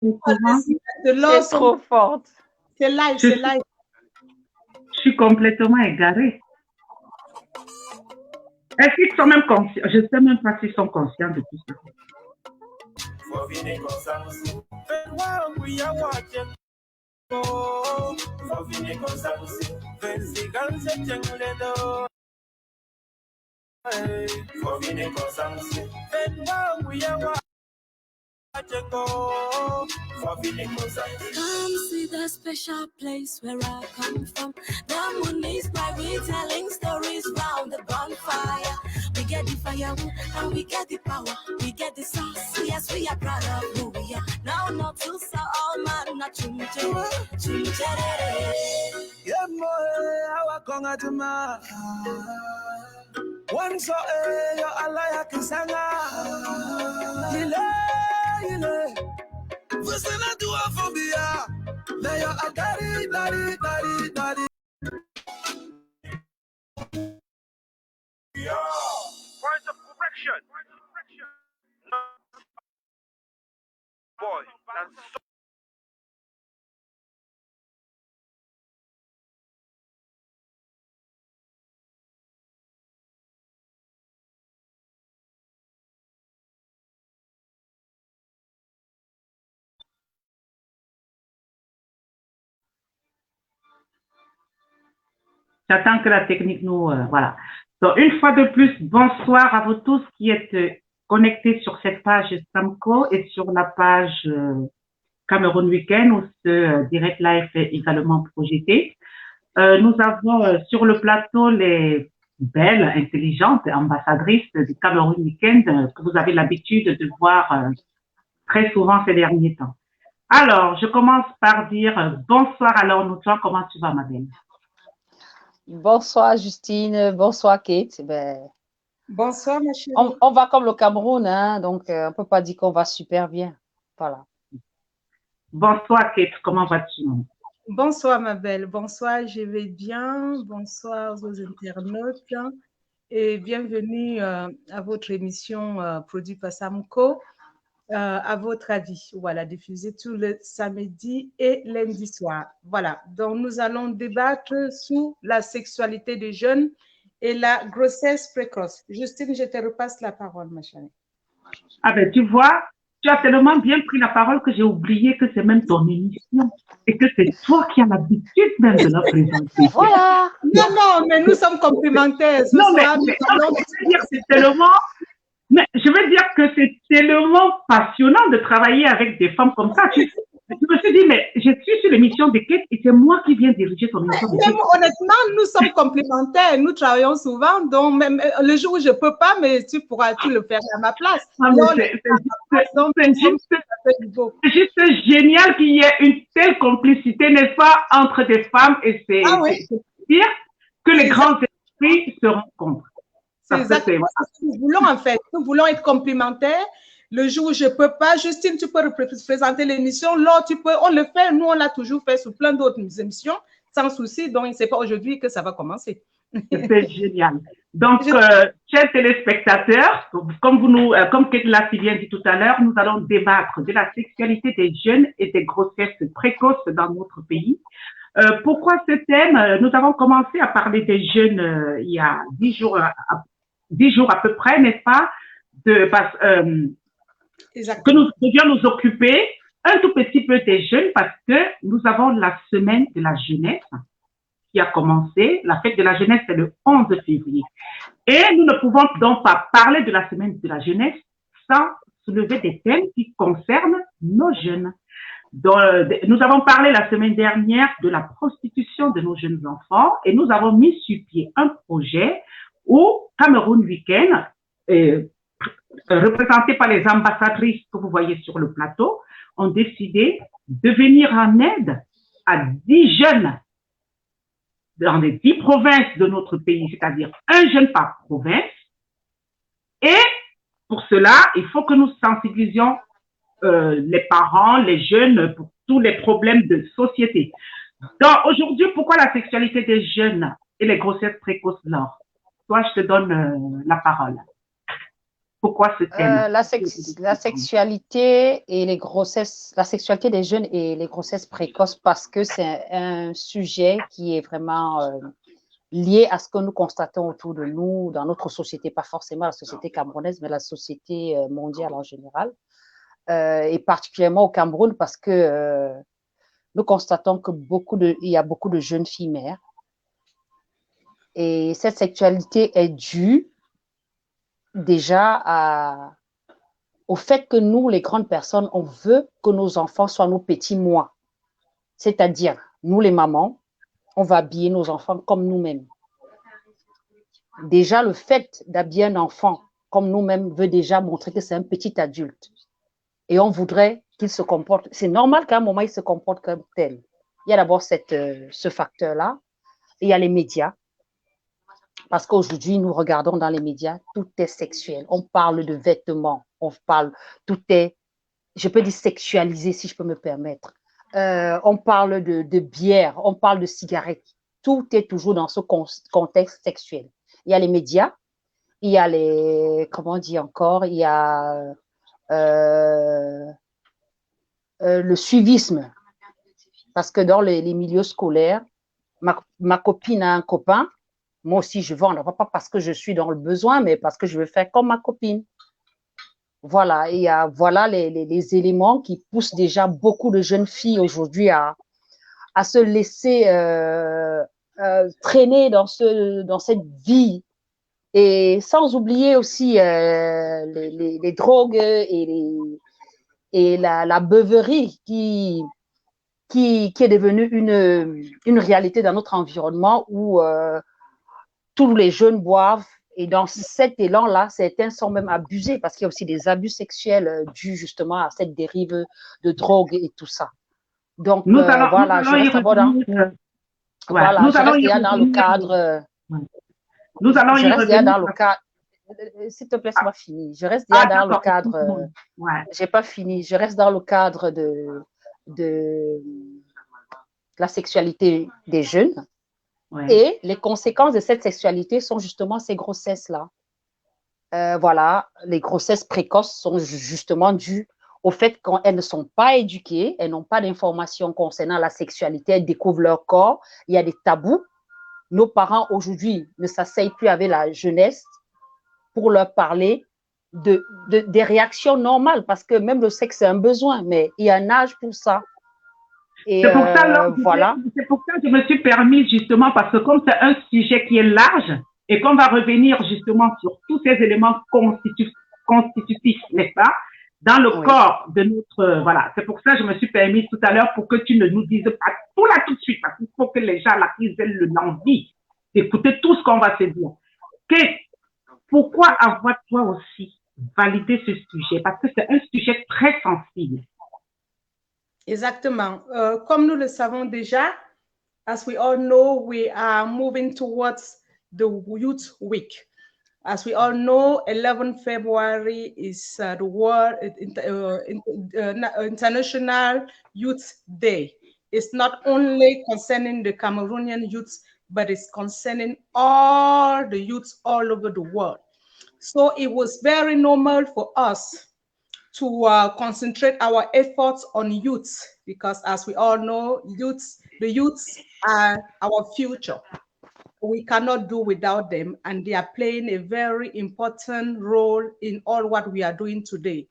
Comment? C'est trop forte. C'est live, c'est live. Je suis complètement égarée. Est-ce qu'ils sont même conscients? Je ne sais même pas s'ils sont conscients de tout ça. Come see the special place where I come from. The moon is bright, we telling stories round the bonfire. We get the fire and we get the power. We get the sauce, yes, we are proud of who we are. Now not to say all man, not yeah, boy, I konga tuma. One so yo alaya kisanga. Ile. Você na tua fobia. They are a daddy. Point of correction. Boy, that's so. J'attends que la technique nous... voilà. Donc, une fois de plus, bonsoir à vous tous qui êtes connectés sur cette page Samco et sur la page Cameroun Weekend où ce direct live est également projeté. Nous avons sur le plateau les belles, intelligentes ambassadrices du Cameroun Weekend que vous avez l'habitude de voir très souvent ces derniers temps. Alors, je commence par dire bonsoir à Laure-Noutois. Comment tu vas, ma belle? Bonsoir Justine, bonsoir Kate. Bonsoir ma chérie. On va comme le Cameroun, hein, donc on ne peut pas dire qu'on va super bien. Voilà. Bonsoir Kate, comment vas-tu? Bonsoir ma belle, bonsoir, je vais bien. Bonsoir aux internautes et bienvenue à votre émission produite par Samco. À votre avis, voilà, diffusée tous les samedis et lundi soir. Voilà, donc nous allons débattre sur la sexualité des jeunes et la grossesse précoce. Justine, je te repasse la parole, ma chérie. Ah ben, tu vois, tu as tellement bien pris la parole que j'ai oublié que c'est même ton émission et que c'est toi qui as l'habitude même de la présenter. Voilà. Non, mais nous sommes complémentaires. C'est tellement... Mais je veux dire que c'est tellement passionnant de travailler avec des femmes comme ça. Je me suis dit, mais je suis sur l'émission de Kate et c'est moi qui viens diriger ton émission. Honnêtement, nous sommes complémentaires. Nous travaillons souvent. Donc, même le jour où je ne peux pas, mais tu pourras-tu le faire à ma place. C'est juste génial qu'il y ait une telle complicité, n'est-ce pas, entre des femmes et c'est dire que les grands esprits se rencontrent. C'est exactement ce que nous voulons en fait. Nous voulons être complémentaires. Le jour où je ne peux pas, Justine, tu peux représenter l'émission. Là, tu peux, on le fait. Nous, on l'a toujours fait sur plein d'autres émissions, sans souci. Donc, ce n'est pas aujourd'hui que ça va commencer. C'est génial. Donc, chers téléspectateurs, comme Kate l'a si bien dit tout à l'heure, nous allons débattre de la sexualité des jeunes et des grossesses précoces dans notre pays. Pourquoi ce thème? Nous avons commencé à parler des jeunes il y a 10 jours à peu près, n'est-ce pas, que nous devions nous occuper un tout petit peu des jeunes parce que nous avons la semaine de la jeunesse qui a commencé. La fête de la jeunesse, c'est le 11 février. Et nous ne pouvons donc pas parler de la semaine de la jeunesse sans soulever des thèmes qui concernent nos jeunes. Donc, nous avons parlé la semaine dernière de la prostitution de nos jeunes enfants et nous avons mis sur pied un projet où Cameroun Weekend, représenté par les ambassadrices que vous voyez sur le plateau, ont décidé de venir en aide à 10 jeunes dans les 10 provinces de notre pays, c'est-à-dire un jeune par province. Et pour cela, il faut que nous sensibilisions les parents, les jeunes pour tous les problèmes de société. Donc aujourd'hui, pourquoi la sexualité des jeunes et les grossesses précoces, Laure? Toi, je te donne la parole. Pourquoi ce thème? La sexualité et les grossesses, la sexualité des jeunes et les grossesses précoces, parce que c'est un sujet qui est vraiment lié à ce que nous constatons autour de nous, dans notre société, pas forcément la société camerounaise, mais la société mondiale en général, et particulièrement au Cameroun, parce que nous constatons que il y a beaucoup de jeunes filles mères. Et cette sexualité est due déjà au fait que nous, les grandes personnes, on veut que nos enfants soient nos petits moi. C'est-à-dire, nous, les mamans, on va habiller nos enfants comme nous-mêmes. Déjà, le fait d'habiller un enfant comme nous-mêmes veut déjà montrer que c'est un petit adulte. Et on voudrait qu'il se comporte. C'est normal qu'à un moment, il se comporte comme tel. Il y a d'abord ce facteur-là. Et il y a les médias. Parce qu'aujourd'hui, nous regardons dans les médias, tout est sexuel. On parle de vêtements, tout est, je peux dire sexualisé si je peux me permettre. On parle de bière, on parle de cigarettes. Tout est toujours dans ce contexte sexuel. Il y a les médias, il y a comment on dit encore, il y a le suivisme. Parce que dans les milieux scolaires, ma copine a un copain, moi aussi je veux en avoir, pas parce que je suis dans le besoin, mais parce que je veux faire comme ma copine. Voilà, et voilà les éléments qui poussent déjà beaucoup de jeunes filles aujourd'hui à se laisser traîner dans cette vie. Et sans oublier aussi les drogues et la beuverie qui est devenue une réalité dans notre environnement où tous les jeunes boivent. Et dans cet élan-là, certains sont même abusés parce qu'il y a aussi des abus sexuels dus justement à cette dérive de drogue et tout ça. Donc, voilà, je reste d'abord dans le cadre. Nous allons y revenir. Dans le cadre. S'il te plaît, laisse-moi finir. Je reste déjà dans le cadre. J'ai pas fini. Je reste dans le cadre de la sexualité des jeunes. Ouais. Et les conséquences de cette sexualité sont justement ces grossesses-là. Voilà, les grossesses précoces sont justement dues au fait qu'elles ne sont pas éduquées, elles n'ont pas d'informations concernant la sexualité, elles découvrent leur corps, il y a des tabous. Nos parents aujourd'hui ne s'asseyent plus avec la jeunesse pour leur parler des réactions normales, parce que même le sexe, c'est un besoin, mais il y a un âge pour ça. C'est pour ça, voilà. C'est pour ça que je me suis permise justement, parce que comme c'est un sujet qui est large et qu'on va revenir justement sur tous ces éléments constitutifs, n'est-ce pas, dans le corps de notre, voilà. C'est pour ça que je me suis permise tout à l'heure pour que tu ne nous dises pas tout là tout de suite, parce qu'il faut que les gens là, ils aient l'envie d'écouter tout ce qu'on va se dire. Pourquoi avoir toi aussi validé ce sujet? Parce que c'est un sujet très sensible. Exactement. Comme nous le savons déjà, as we all know, we are moving towards the Youth Week. As we all know, 11 February is the World International Youth Day. It's not only concerning the Cameroonian youths, but it's concerning all the youths all over the world. So it was very normal for us to concentrate our efforts on youths, because as we all know, the youths are our future. We cannot do without them, and they are playing a very important role in all what we are doing today.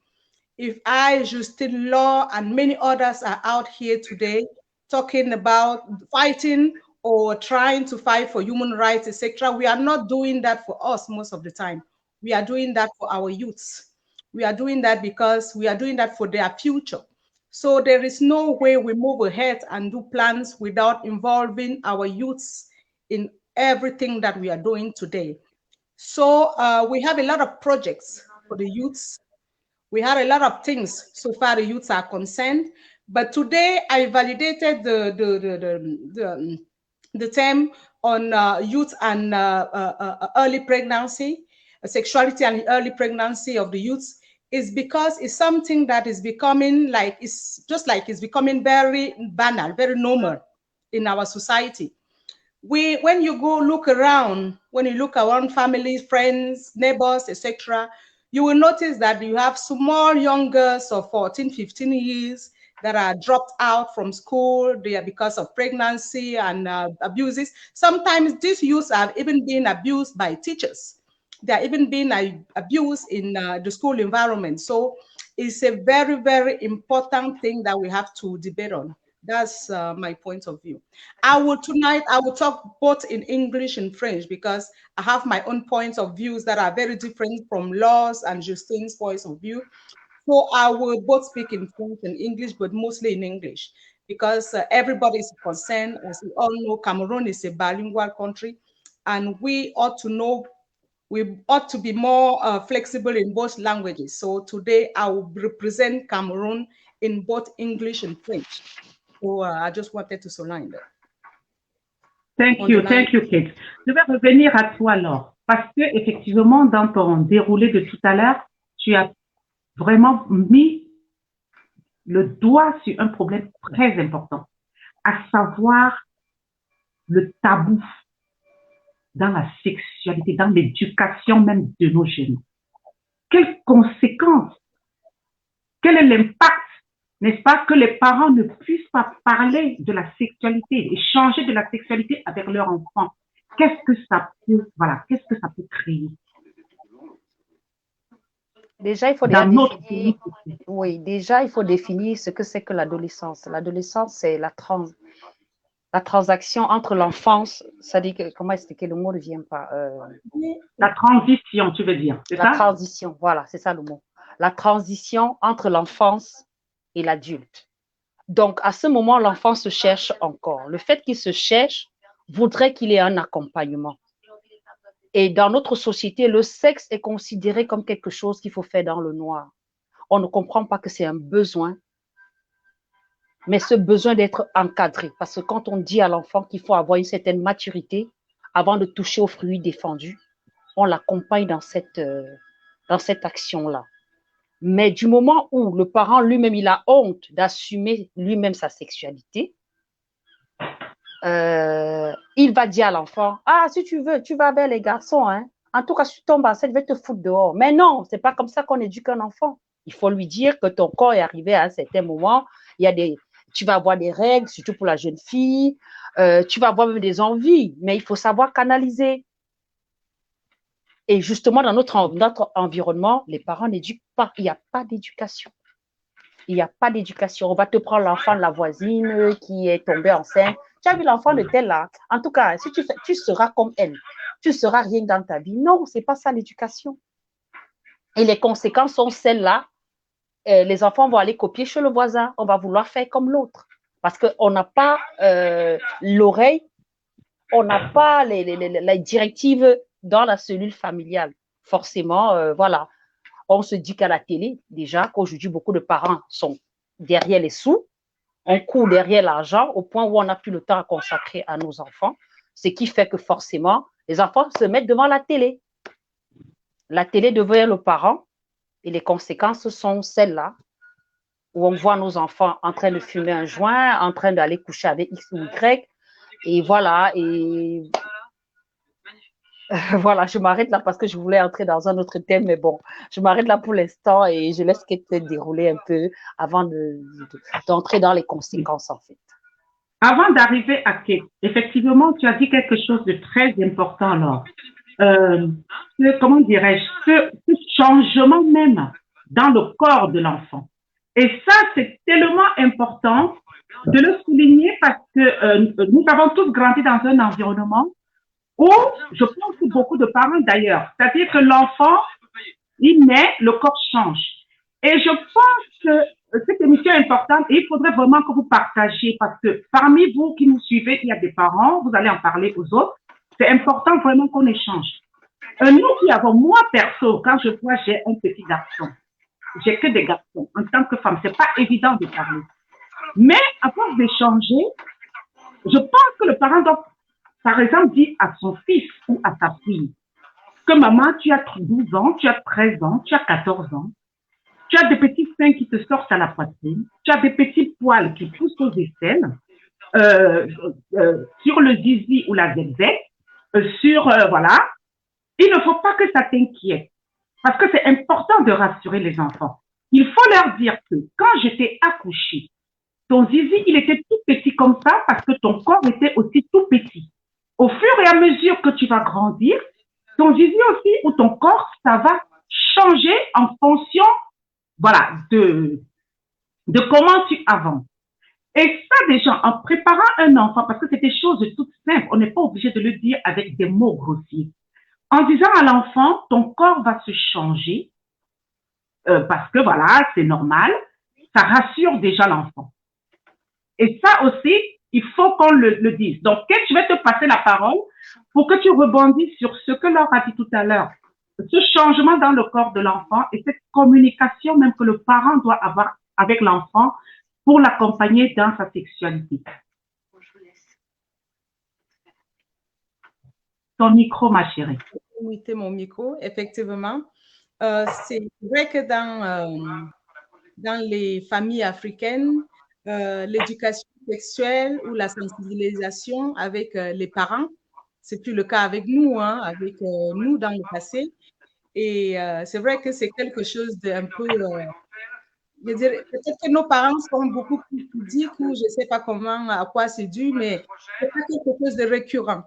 If I, Justine Law, and many others are out here today talking about fighting or trying to fight for human rights, etc., we are not doing that for us most of the time. We are doing that for our youths. We are doing that because we are doing that for their future. So there is no way we move ahead and do plans without involving our youths in everything that we are doing today. So we have a lot of projects for the youths. We have a lot of things so far the youths are concerned. But today I validated the term on youth and early pregnancy, sexuality and early pregnancy of the youths, is because it's something that is becoming like, it's becoming very banal, very normal in our society. When you go look around, when you look around families, friends, neighbors, etc., you will notice that you have small young girls of 14, 15 years that are dropped out from school because of pregnancy and abuses. Sometimes these youths have even been abused by teachers. They are even being abused in the school environment. So it's a very, very important thing that we have to debate on. That's my point of view. Tonight, I will talk both in English and French because I have my own points of views that are very different from Laws and Justine's points of view. So I will both speak in French and English, but mostly in English because everybody is concerned. As we all know, Cameroon is a bilingual country, and we ought to know, we ought to be more flexible in both languages. So today I will represent Cameroon in both English and French. So I just wanted to soulign that. Thank you, Kate. Je vais revenir à toi alors, parce que effectivement, dans ton déroulé de tout à l'heure, tu as vraiment mis le doigt sur un problème très important, à savoir le tabou dans la sexualité, dans l'éducation même de nos jeunes. Quelles conséquences, quel est l'impact, n'est-ce pas, que les parents ne puissent pas parler de la sexualité, échanger de la sexualité avec leur enfant? Qu'est-ce que ça peut, voilà, qu'est-ce que ça peut créer? Déjà, il faut définir, oui, déjà, il faut définir ce que c'est que l'adolescence. L'adolescence, c'est la transaction entre l'enfance, c'est-à-dire que, comment expliquer, le mot ne vient pas. La transition, tu veux dire, c'est ça? La transition, voilà, c'est ça le mot. La transition entre l'enfance et l'adulte. Donc, à ce moment, l'enfant se cherche encore. Le fait qu'il se cherche voudrait qu'il ait un accompagnement. Et dans notre société, le sexe est considéré comme quelque chose qu'il faut faire dans le noir. On ne comprend pas que c'est un besoin, mais ce besoin d'être encadré. Parce que quand on dit à l'enfant qu'il faut avoir une certaine maturité avant de toucher aux fruits défendus, on l'accompagne dans cette action-là. Mais du moment où le parent lui-même, il a honte d'assumer lui-même sa sexualité, il va dire à l'enfant, ah, si tu veux, tu vas vers les garçons, hein. En tout cas, si tu tombes enceinte, je vais te foutre dehors. Mais non, c'est pas comme ça qu'on éduque un enfant. Il faut lui dire que ton corps est arrivé à un certain moment, tu vas avoir des règles, surtout pour la jeune fille, tu vas avoir même des envies, mais il faut savoir canaliser. Et justement, dans notre environnement, les parents n'éduquent pas. Il n'y a pas d'éducation. Il n'y a pas d'éducation. On va te prendre l'enfant de la voisine qui est tombée enceinte. Tu as vu l'enfant de tel là. En tout cas, si tu seras comme elle. Tu seras rien dans ta vie. Non, ce n'est pas ça l'éducation. Et les conséquences sont celles-là. Les enfants vont aller copier chez le voisin. On va vouloir faire comme l'autre. Parce qu'on n'a pas l'oreille, on n'a pas les directives dans la cellule familiale. Forcément, voilà. On se dit qu'à la télé, déjà, qu'aujourd'hui, beaucoup de parents sont derrière les sous. On court derrière l'argent au point où on n'a plus le temps à consacrer à nos enfants. Ce qui fait que forcément, les enfants se mettent devant la télé. La télé devient le parent et les conséquences sont celles-là où on voit nos enfants en train de fumer un joint, en train d'aller coucher avec X ou Y. Et voilà, voilà, je m'arrête là parce que je voulais entrer dans un autre thème, mais bon, je m'arrête là pour l'instant et je laisse Kate dérouler un peu avant d'entrer dans les conséquences, en fait. Avant d'arriver à Kate, effectivement, tu as dit quelque chose de très important, alors. Comment dirais-je, ce changement même dans le corps de l'enfant. Et ça, c'est tellement important de le souligner parce que nous avons tous grandi dans un environnement où, je pense que beaucoup de parents d'ailleurs, c'est-à-dire que l'enfant, il naît, le corps change. Et je pense que cette émission est importante et il faudrait vraiment que vous partagiez parce que parmi vous qui nous suivez, il y a des parents, vous allez en parler aux autres. C'est important vraiment qu'on échange. Nous qui avons, moi perso, quand je vois, j'ai un petit garçon, j'ai que des garçons. En tant que femme, c'est pas évident de parler. Mais à force d'échanger, je pense que le parent doit, par exemple, dire à son fils ou à sa fille que maman, tu as 12 ans, tu as 13 ans, tu as 14 ans, tu as des petits seins qui te sortent à la poitrine, tu as des petits poils qui poussent aux aisselles, sur le zizi ou la zigzag, voilà. Il ne faut pas que ça t'inquiète. Parce que c'est important de rassurer les enfants. Il faut leur dire que quand je t'ai accouché, ton zizi, il était tout petit comme ça parce que ton corps était aussi tout petit. Au fur et à mesure que tu vas grandir, ton zizi aussi ou ton corps, ça va changer en fonction, voilà, de comment tu avances. Et ça, déjà, en préparant un enfant, parce que c'est des choses toutes simples, on n'est pas obligé de le dire avec des mots grossiers. En disant à l'enfant, ton corps va se changer, parce que voilà, c'est normal, ça rassure déjà l'enfant. Et ça aussi, il faut qu'on le dise. Donc, je vais te passer la parole pour que tu rebondisses sur ce que Laure a dit tout à l'heure. Ce changement dans le corps de l'enfant et cette communication même que le parent doit avoir avec l'enfant pour l'accompagner dans sa sexualité. Ton micro, ma chérie. Limiter mon micro, effectivement. C'est vrai que dans les familles africaines, l'éducation sexuelle ou la sensibilisation avec les parents, c'est plus le cas avec nous, hein, avec nous dans le passé. Et c'est vrai que c'est quelque chose d'un peu, je dirais, peut-être que nos parents sont beaucoup plus pudiques ou je ne sais pas comment, à quoi c'est dû, mais c'est pas quelque chose de récurrent.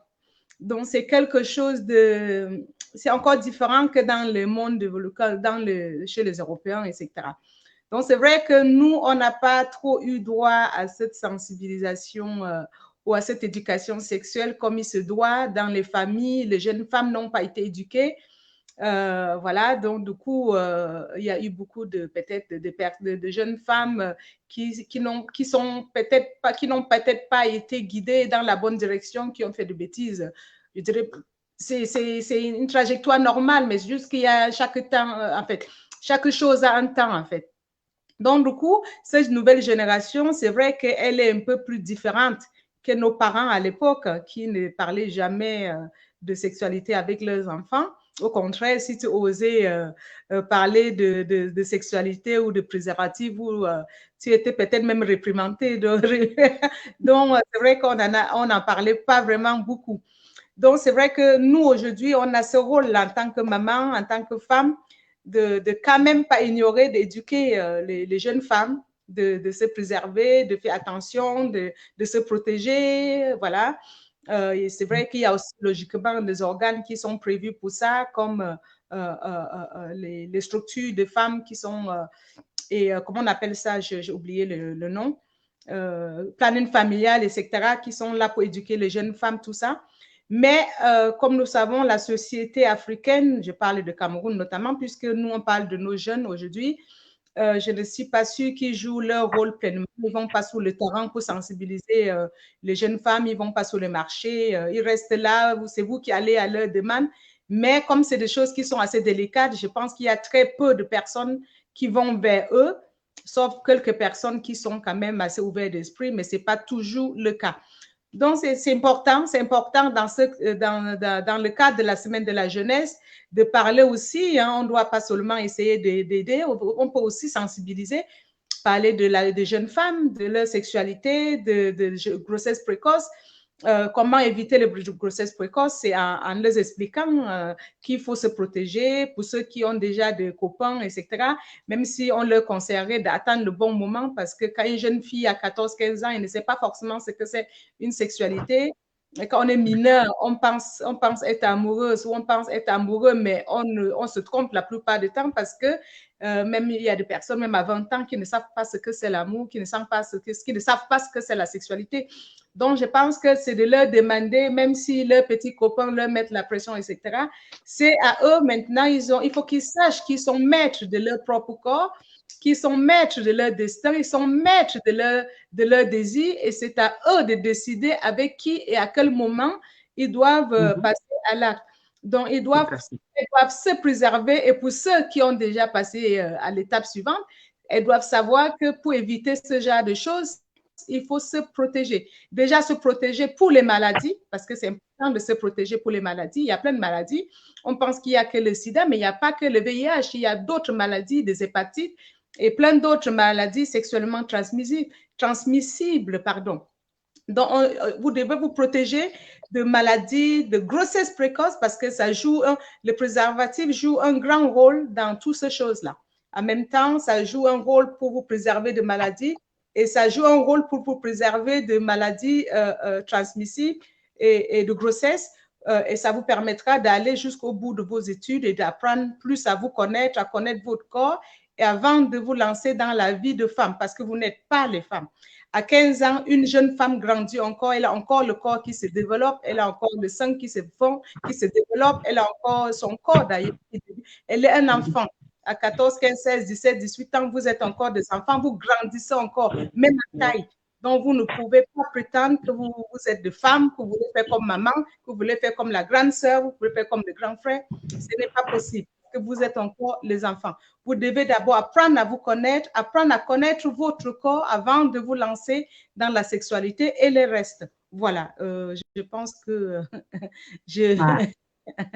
Donc, c'est quelque chose de, c'est encore différent que dans le monde chez les Européens, etc. Donc, c'est vrai que nous, on n'a pas trop eu droit à cette sensibilisation ou à cette éducation sexuelle comme il se doit dans les familles. Les jeunes femmes n'ont pas été éduquées. Voilà, donc du coup, il y a eu beaucoup peut-être de jeunes femmes qui n'ont peut-être pas été guidées dans la bonne direction, qui ont fait de bêtises. Je dirais, c'est une trajectoire normale, mais juste qu'il y a chaque temps, en fait, chaque chose a un temps, en fait. Donc, du coup, cette nouvelle génération, c'est vrai qu'elle est un peu plus différente que nos parents à l'époque, qui ne parlaient jamais de sexualité avec leurs enfants. Au contraire, si tu osais parler de sexualité ou de préservatif, tu étais peut-être même réprimandé. Donc, c'est vrai qu'on n'en parlait pas vraiment beaucoup. Donc, c'est vrai que nous, aujourd'hui, on a ce rôle en tant que maman, en tant que femme, de quand même pas ignorer, d'éduquer les jeunes femmes, de se préserver, de faire attention, de se protéger, voilà. Et c'est vrai qu'il y a aussi logiquement des organes qui sont prévus pour ça, comme les structures de femmes qui sont, comment on appelle ça, j'ai oublié le nom, planning familial, etc., qui sont là pour éduquer les jeunes femmes, tout ça. Mais comme nous savons, la société africaine, je parle de Cameroun notamment, puisque nous, on parle de nos jeunes aujourd'hui, je ne suis pas sûre qu'ils jouent leur rôle pleinement. Ils ne vont pas sur le terrain pour sensibiliser les jeunes femmes, ils ne vont pas sur le marché, ils restent là, c'est vous qui allez à leur demande. Mais comme c'est des choses qui sont assez délicates, je pense qu'il y a très peu de personnes qui vont vers eux, sauf quelques personnes qui sont quand même assez ouvertes d'esprit, mais ce n'est pas toujours le cas. Donc, c'est important dans le cadre de la semaine de la jeunesse de parler aussi, hein, on ne doit pas seulement essayer d'aider, on peut aussi sensibiliser, parler des jeunes femmes, de leur sexualité, de grossesse précoce. Comment éviter les grossesses précoces, c'est en leur expliquant qu'il faut se protéger pour ceux qui ont déjà des copains, etc. Même si on leur conseillerait d'attendre le bon moment, parce que quand une jeune fille a 14-15 ans, elle ne sait pas forcément ce que c'est une sexualité. Et quand on est mineur, on pense être amoureuse ou on pense être amoureux, mais on se trompe la plupart du temps parce que même il y a des personnes, même à 20 ans, qui ne savent pas ce que c'est l'amour, qui ne savent pas ce que c'est la sexualité. Donc, je pense que c'est de leur demander, même si leurs petits copains leur mettent la pression, etc., c'est à eux maintenant, il faut qu'ils sachent qu'ils sont maîtres de leur propre corps, qu'ils sont maîtres de leur destin, ils sont maîtres de leur désir, et c'est à eux de décider avec qui et à quel moment ils doivent passer à l'acte. Donc, ils doivent se préserver, et pour ceux qui ont déjà passé à l'étape suivante, elles doivent savoir que pour éviter ce genre de choses, il faut se protéger. Déjà, se protéger pour les maladies, parce que c'est important de se protéger pour les maladies. Il y a plein de maladies. On pense qu'il n'y a que le sida, mais il n'y a pas que le VIH. Il y a d'autres maladies, des hépatites et plein d'autres maladies sexuellement transmissibles. Donc, vous devez vous protéger de maladies, de grossesse précoce parce que ça joue, le préservatif joue un grand rôle dans toutes ces choses-là. En même temps, ça joue un rôle pour vous préserver de maladies et ça joue un rôle pour vous préserver de maladies transmissibles et de grossesse. Et ça vous permettra d'aller jusqu'au bout de vos études et d'apprendre plus à vous connaître, à connaître votre corps et avant de vous lancer dans la vie de femme parce que vous n'êtes pas les femmes. À 15 ans, une jeune femme grandit encore, elle a encore le corps qui se développe, elle a encore le sang qui se fond, qui se développe, elle a encore son corps d'ailleurs. Elle est un enfant. À 14, 15, 16, 17, 18 ans, vous êtes encore des enfants, vous grandissez encore, même à taille. Donc, vous ne pouvez pas prétendre que vous êtes de femmes, que vous voulez faire comme maman, que vous voulez faire comme la grande sœur, vous voulez faire comme le grand frère. Ce n'est pas possible, que vous êtes encore les enfants. Vous devez d'abord apprendre à vous connaître, apprendre à connaître votre corps avant de vous lancer dans la sexualité et le reste. Voilà, je pense que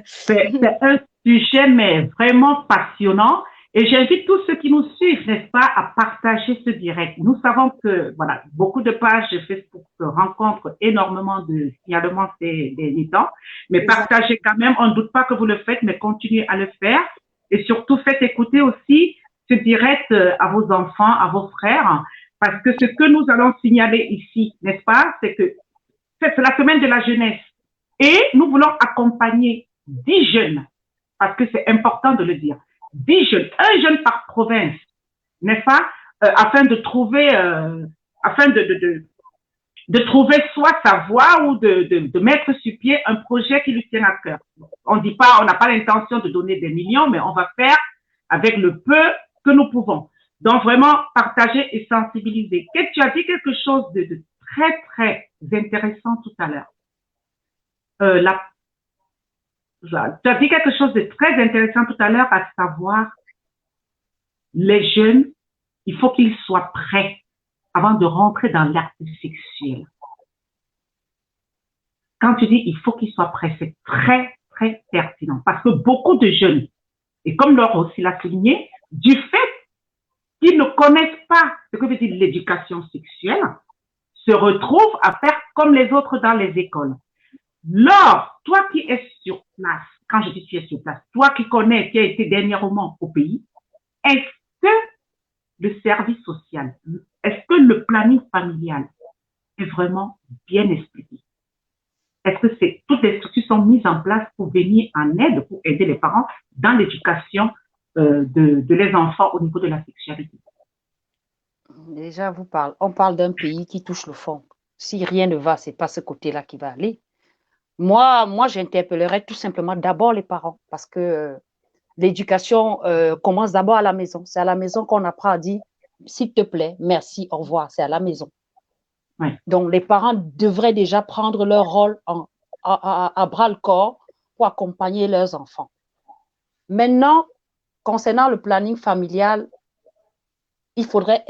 C'est un sujet, mais vraiment passionnant. Et j'invite tous ceux qui nous suivent, n'est-ce pas, à partager ce direct. Nous savons que, voilà, beaucoup de pages Facebook rencontrent énormément de signalements ces derniers temps. Mais partagez quand même, on ne doute pas que vous le faites, mais continuez à le faire. Et surtout, faites écouter aussi ce direct à vos enfants, à vos frères. Parce que ce que nous allons signaler ici, n'est-ce pas, c'est que c'est la semaine de la jeunesse. Et nous voulons accompagner 10 jeunes, parce que c'est important de le dire. 10 jeunes, un jeune par province, n'est-ce pas, afin de trouver, de trouver soit sa voie ou de mettre sur pied un projet qui lui tient à cœur. On dit pas, on n'a pas l'intention de donner des millions, mais on va faire avec le peu que nous pouvons. Donc vraiment partager et sensibiliser. Tu as dit quelque chose de très très intéressant tout à l'heure. Tu as dit quelque chose de très intéressant tout à l'heure, à savoir, les jeunes, il faut qu'ils soient prêts avant de rentrer dans l'acte sexuel. Quand tu dis il faut qu'ils soient prêts, c'est très, très pertinent. Parce que beaucoup de jeunes, et comme Laure aussi l'a souligné, du fait qu'ils ne connaissent pas ce que veut dire l'éducation sexuelle, se retrouvent à faire comme les autres dans les écoles. Laure, toi qui es sur place, quand je dis tu es sur place, toi qui connais, qui as été dernièrement au pays, est-ce que le service social, est-ce que le planning familial est vraiment bien expliqué? Est-ce que toutes les structures sont mises en place pour venir en aide, pour aider les parents dans l'éducation de les enfants au niveau de la sexualité? Déjà, on parle d'un pays qui touche le fond. Si rien ne va, ce n'est pas ce côté-là qui va aller. Moi, j'interpellerais tout simplement d'abord les parents parce que l'éducation commence d'abord à la maison. C'est à la maison qu'on apprend à dire « s'il te plaît, merci, au revoir ». C'est à la maison. Ouais. Donc, les parents devraient déjà prendre leur rôle à bras-le-corps pour accompagner leurs enfants. Maintenant, concernant le planning familial, il faudrait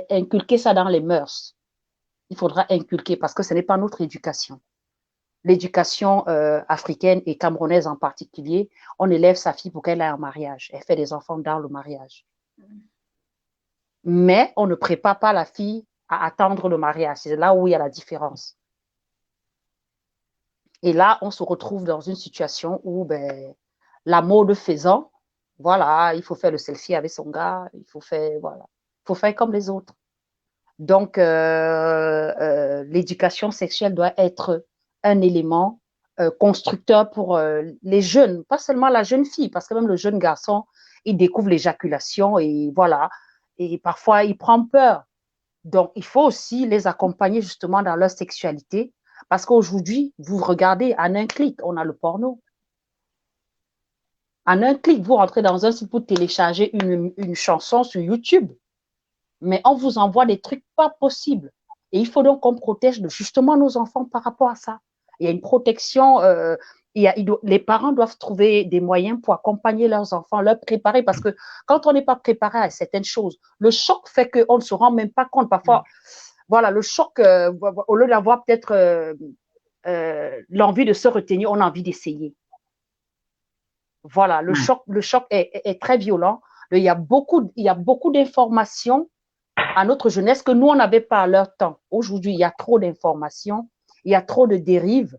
inculquer ça dans les mœurs. Il faudra inculquer parce que ce n'est pas notre éducation. L'éducation africaine et camerounaise en particulier, on élève sa fille pour qu'elle aille en mariage. Elle fait des enfants dans le mariage. Mais on ne prépare pas la fille à attendre le mariage. C'est là où il y a la différence. Et là, on se retrouve dans une situation où, la mode faisant, voilà, il faut faire le selfie avec son gars, il faut faire comme les autres. Donc, l'éducation sexuelle doit être un élément constructeur pour les jeunes, pas seulement la jeune fille, parce que même le jeune garçon, il découvre l'éjaculation et voilà, et parfois il prend peur. Donc, il faut aussi les accompagner justement dans leur sexualité, parce qu'aujourd'hui, vous regardez, en un clic, on a le porno. En un clic, vous rentrez dans un site pour télécharger une chanson sur YouTube, mais on vous envoie des trucs pas possibles. Et il faut donc qu'on protège justement nos enfants par rapport à ça. Il y a une protection, les parents doivent trouver des moyens pour accompagner leurs enfants, leur préparer, parce que quand on n'est pas préparé à certaines choses, le choc fait qu'on ne se rend même pas compte. Parfois, voilà, le choc, au lieu d'avoir peut-être l'envie de se retenir, on a envie d'essayer. Voilà, le choc est très violent. Il y a beaucoup d'informations à notre jeunesse que nous, on n'avait pas à leur temps. Aujourd'hui, il y a trop d'informations, il y a trop de dérives.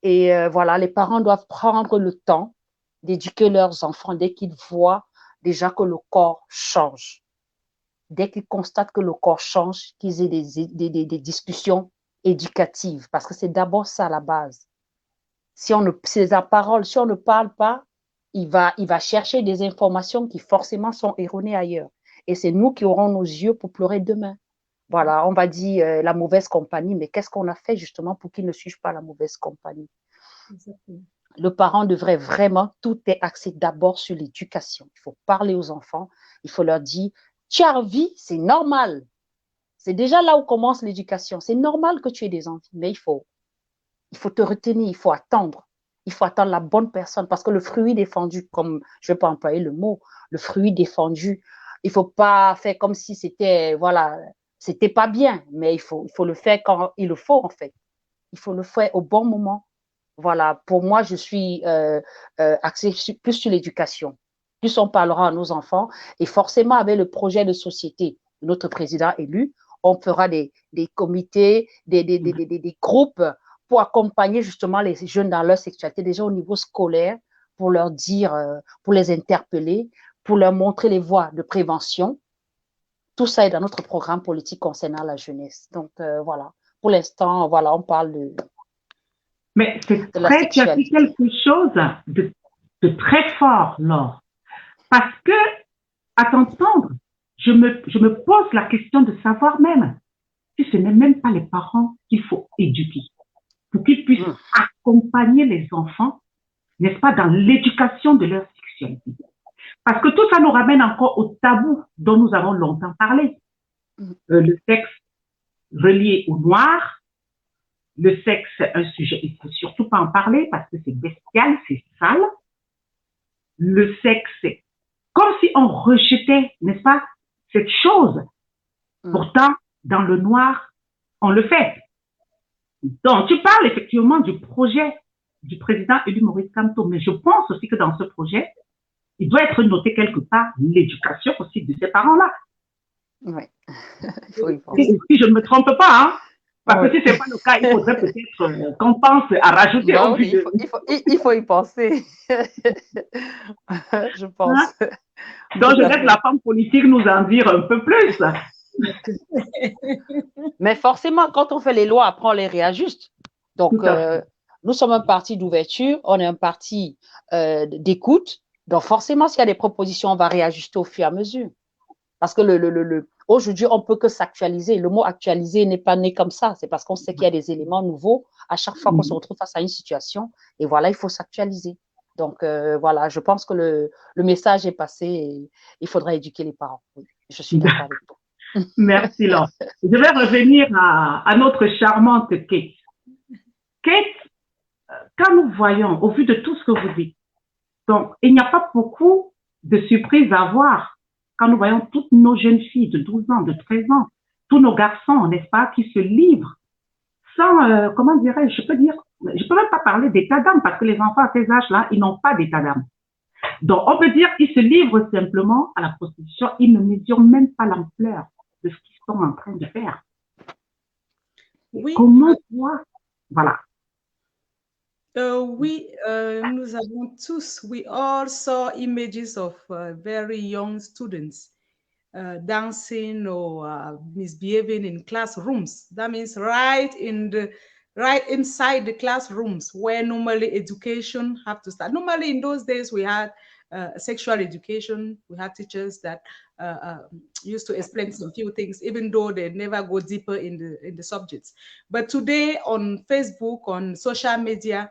Et voilà, les parents doivent prendre le temps d'éduquer leurs enfants dès qu'ils voient déjà que le corps change. Dès qu'ils constatent que le corps change, qu'ils aient des discussions éducatives. Parce que c'est d'abord ça la base. C'est la parole. Si on ne parle pas, il va chercher des informations qui forcément sont erronées ailleurs. Et c'est nous qui aurons nos yeux pour pleurer demain. Voilà, on va dire la mauvaise compagnie, mais qu'est-ce qu'on a fait justement pour qu'ils ne suivent pas la mauvaise compagnie? Exactement. Le parent devrait vraiment, tout est axé d'abord sur l'éducation. Il faut parler aux enfants, il faut leur dire, tu as envie, c'est normal. C'est déjà là où commence l'éducation. C'est normal que tu aies des envies, mais il faut te retenir, il faut attendre. Il faut attendre la bonne personne parce que le fruit défendu, comme je ne vais pas employer le mot, le fruit défendu, il ne faut pas faire comme si c'était, voilà, c'était pas bien, mais il faut le faire quand il le faut en fait. Il faut le faire au bon moment. Voilà, pour moi, je suis axée plus sur l'éducation. Plus on parlera à nos enfants et forcément avec le projet de société de notre président élu, on fera des comités, des groupes pour accompagner justement les jeunes dans leur sexualité, déjà au niveau scolaire, pour leur dire, pour les interpeller, pour leur montrer les voies de prévention. Tout ça est dans notre programme politique concernant la jeunesse. Donc, voilà. Pour l'instant, voilà, on parle de... Mais c'est très, tu as dit quelque chose de très fort, Laure. Parce que, à t'entendre, je me pose la question de savoir même si ce n'est même pas les parents qu'il faut éduquer pour qu'ils puissent accompagner les enfants, n'est-ce pas, dans l'éducation de leur sexualité. Parce que tout ça nous ramène encore au tabou dont nous avons longtemps parlé. Le sexe relié au noir, le sexe, c'est un sujet, il ne faut surtout pas en parler parce que c'est bestial, c'est sale. Le sexe, c'est comme si on rejetait, n'est-ce pas, cette chose. Pourtant, dans le noir, on le fait. Donc, tu parles effectivement du projet du président élu Maurice Kamto, mais je pense aussi que dans ce projet, il doit être noté quelque part l'éducation aussi de ces parents-là. Oui, il faut y penser. Si je ne me trompe pas, hein, parce que si ce n'est pas le cas, il faudrait peut-être qu'on pense à rajouter. Non, oui, il faut y penser. Je pense. Hein? Donc, je laisse la femme politique nous en dire un peu plus. Mais forcément, quand on fait les lois, après, on les réajuste. Donc, nous sommes un parti d'ouverture, on est un parti d'écoute. Donc, forcément, s'il y a des propositions, on va réajuster au fur et à mesure. Parce que aujourd'hui, on ne peut que s'actualiser. Le mot actualiser n'est pas né comme ça. C'est parce qu'on sait qu'il y a des éléments nouveaux à chaque fois qu'on se retrouve face à une situation. Et voilà, il faut s'actualiser. Donc, voilà, je pense que le message est passé et il faudra éduquer les parents. Oui, je suis d'accord avec toi. Merci, Laure. Je vais revenir à notre charmante Kate. Kate, quand nous voyons, au vu de tout ce que vous dites, donc, il n'y a pas beaucoup de surprises à voir quand nous voyons toutes nos jeunes filles de 12 ans, de 13 ans, tous nos garçons, n'est-ce pas, qui se livrent sans, comment dirais-je, je peux même pas parler d'état d'âme parce que les enfants à ces âges-là, ils n'ont pas d'état d'âme. Donc, on peut dire qu'ils se livrent simplement à la prostitution, ils ne mesurent même pas l'ampleur de ce qu'ils sont en train de faire. Oui. Comment toi, voilà. Oui, nous avons tous, we all saw images of very young students dancing or misbehaving in classrooms. That means right inside the classrooms where normally education have to start. Normally in those days we had sexual education. We had teachers that used to explain some few things, even though they never go deeper in the subjects. But today on Facebook, on social media,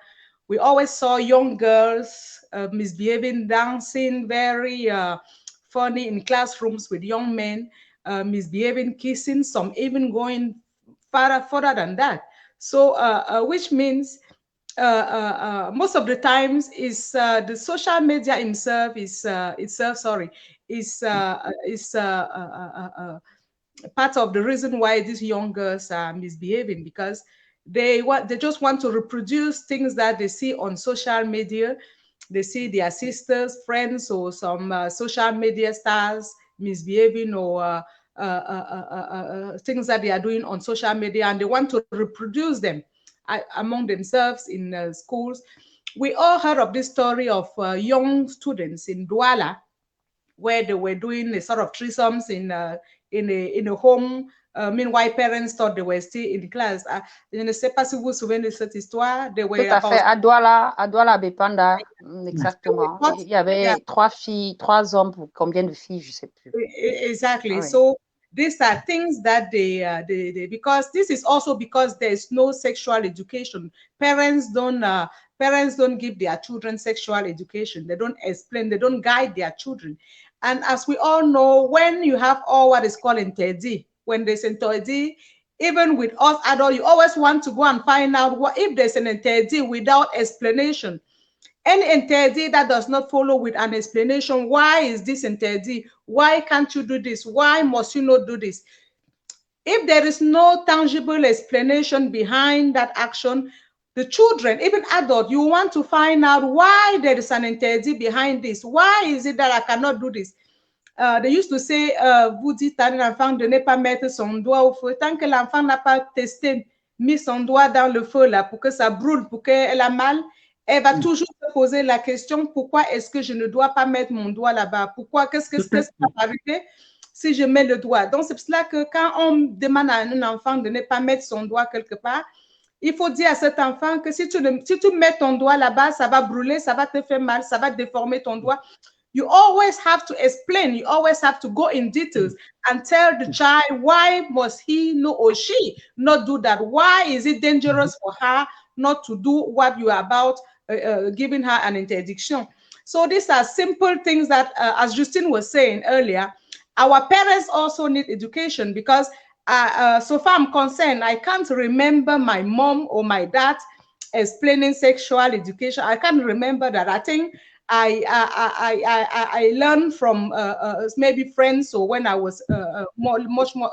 we always saw young girls misbehaving, dancing, very funny in classrooms with young men, misbehaving, kissing, some even going further than that. So, which means most of the times is the social media itself is part of the reason why these young girls are misbehaving, because they just want to reproduce things that they see on social media. They see their sisters, friends, or some social media stars misbehaving or things that they are doing on social media, and they want to reproduce them among themselves in schools. We all heard of this story of young students in Douala, where they were doing a sort of threesomes in a home. Meanwhile, parents thought they were still in class. Je ne sais pas si vous vous souvenez de cette histoire. Tout à fait. À Douala Bepanda, exactement. Il y avait 3 filles, 3 hommes pour combien de filles, je ne sais plus. Exactly. So these are things that they because this is also because there is no sexual education. Parents don't give their children sexual education. They don't explain, they don't guide their children. And as we all know, when you have all what is called interdit, when there's interdit, even with us adults, you always want to go and find out what if there's an interdit without explanation. Any interdit that does not follow with an explanation, why is this interdit? Why can't you do this? Why must you not do this? If there is no tangible explanation behind that action, the children, even adults, you want to find out why there is an interdit behind this. Why is it that I cannot do this? They used to say, vous dites à l'enfant de ne pas mettre son doigt au feu. Tant que l'enfant n'a pas testé, mis son doigt dans le feu là pour que ça brûle, pour qu'elle a mal, elle va toujours se poser la question, pourquoi est-ce que je ne dois pas mettre mon doigt là-bas? Pourquoi? Qu'est-ce qui va arriver si je mets le doigt? Donc, c'est pour cela que quand on demande à un enfant de ne pas mettre son doigt quelque part, il faut dire à cet enfant que si tu mets ton doigt là-bas, ça va brûler, ça va te faire mal, ça va déformer ton doigt. You always have to explain. You always have to go in details and tell the child why must he or she not do that? Why is it dangerous for her not to do what you are about giving her an interdiction? So these are simple things that, as Justine was saying earlier, our parents also need education because so far I'm concerned, I can't remember my mom or my dad explaining sexual education. I can't remember that. I think I learned from maybe friends or when I was much more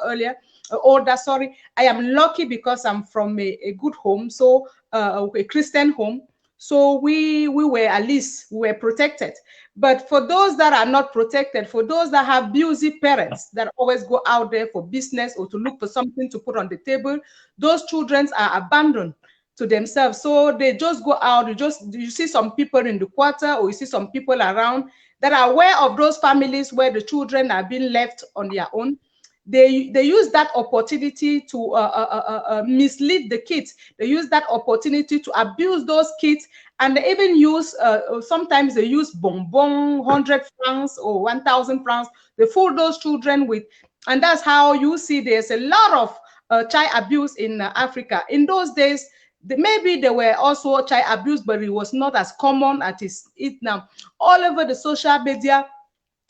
older. Sorry, I am lucky because I'm from a good home, so a Christian home. So we were at least we were protected. But for those that are not protected, for those that have abusive parents that always go out there for business or to look for something to put on the table, those children are abandoned to themselves. So they just go out, you see some people in the quarter or you see some people around that are aware of those families where the children are being left on their own. They use that opportunity to mislead the kids. They use that opportunity to abuse those kids, and they even use, sometimes they use bonbon, 100 francs or 1,000 francs. They fool those children with, and that's how you see there's a lot of child abuse in Africa. In those days, maybe there were also child abuse, but it was not as common as it now. All over the social media,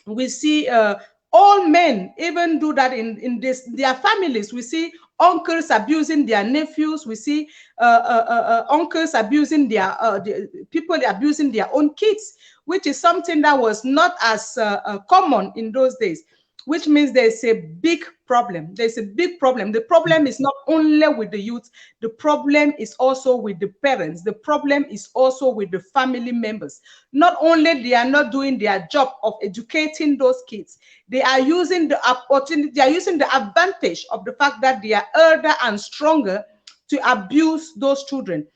we see all men even do that in their families. We see uncles abusing their nephews. We see uncles abusing their people abusing their own kids, which is something that was not as common in those days. Which means there's a big problem. There's a big problem. The problem is not only with the youth. The problem is also with the parents. The problem is also with the family members. Not only they are not doing their job of educating those kids, they are using the opportunity, they are using the advantage of the fact that they are older and stronger to abuse those children.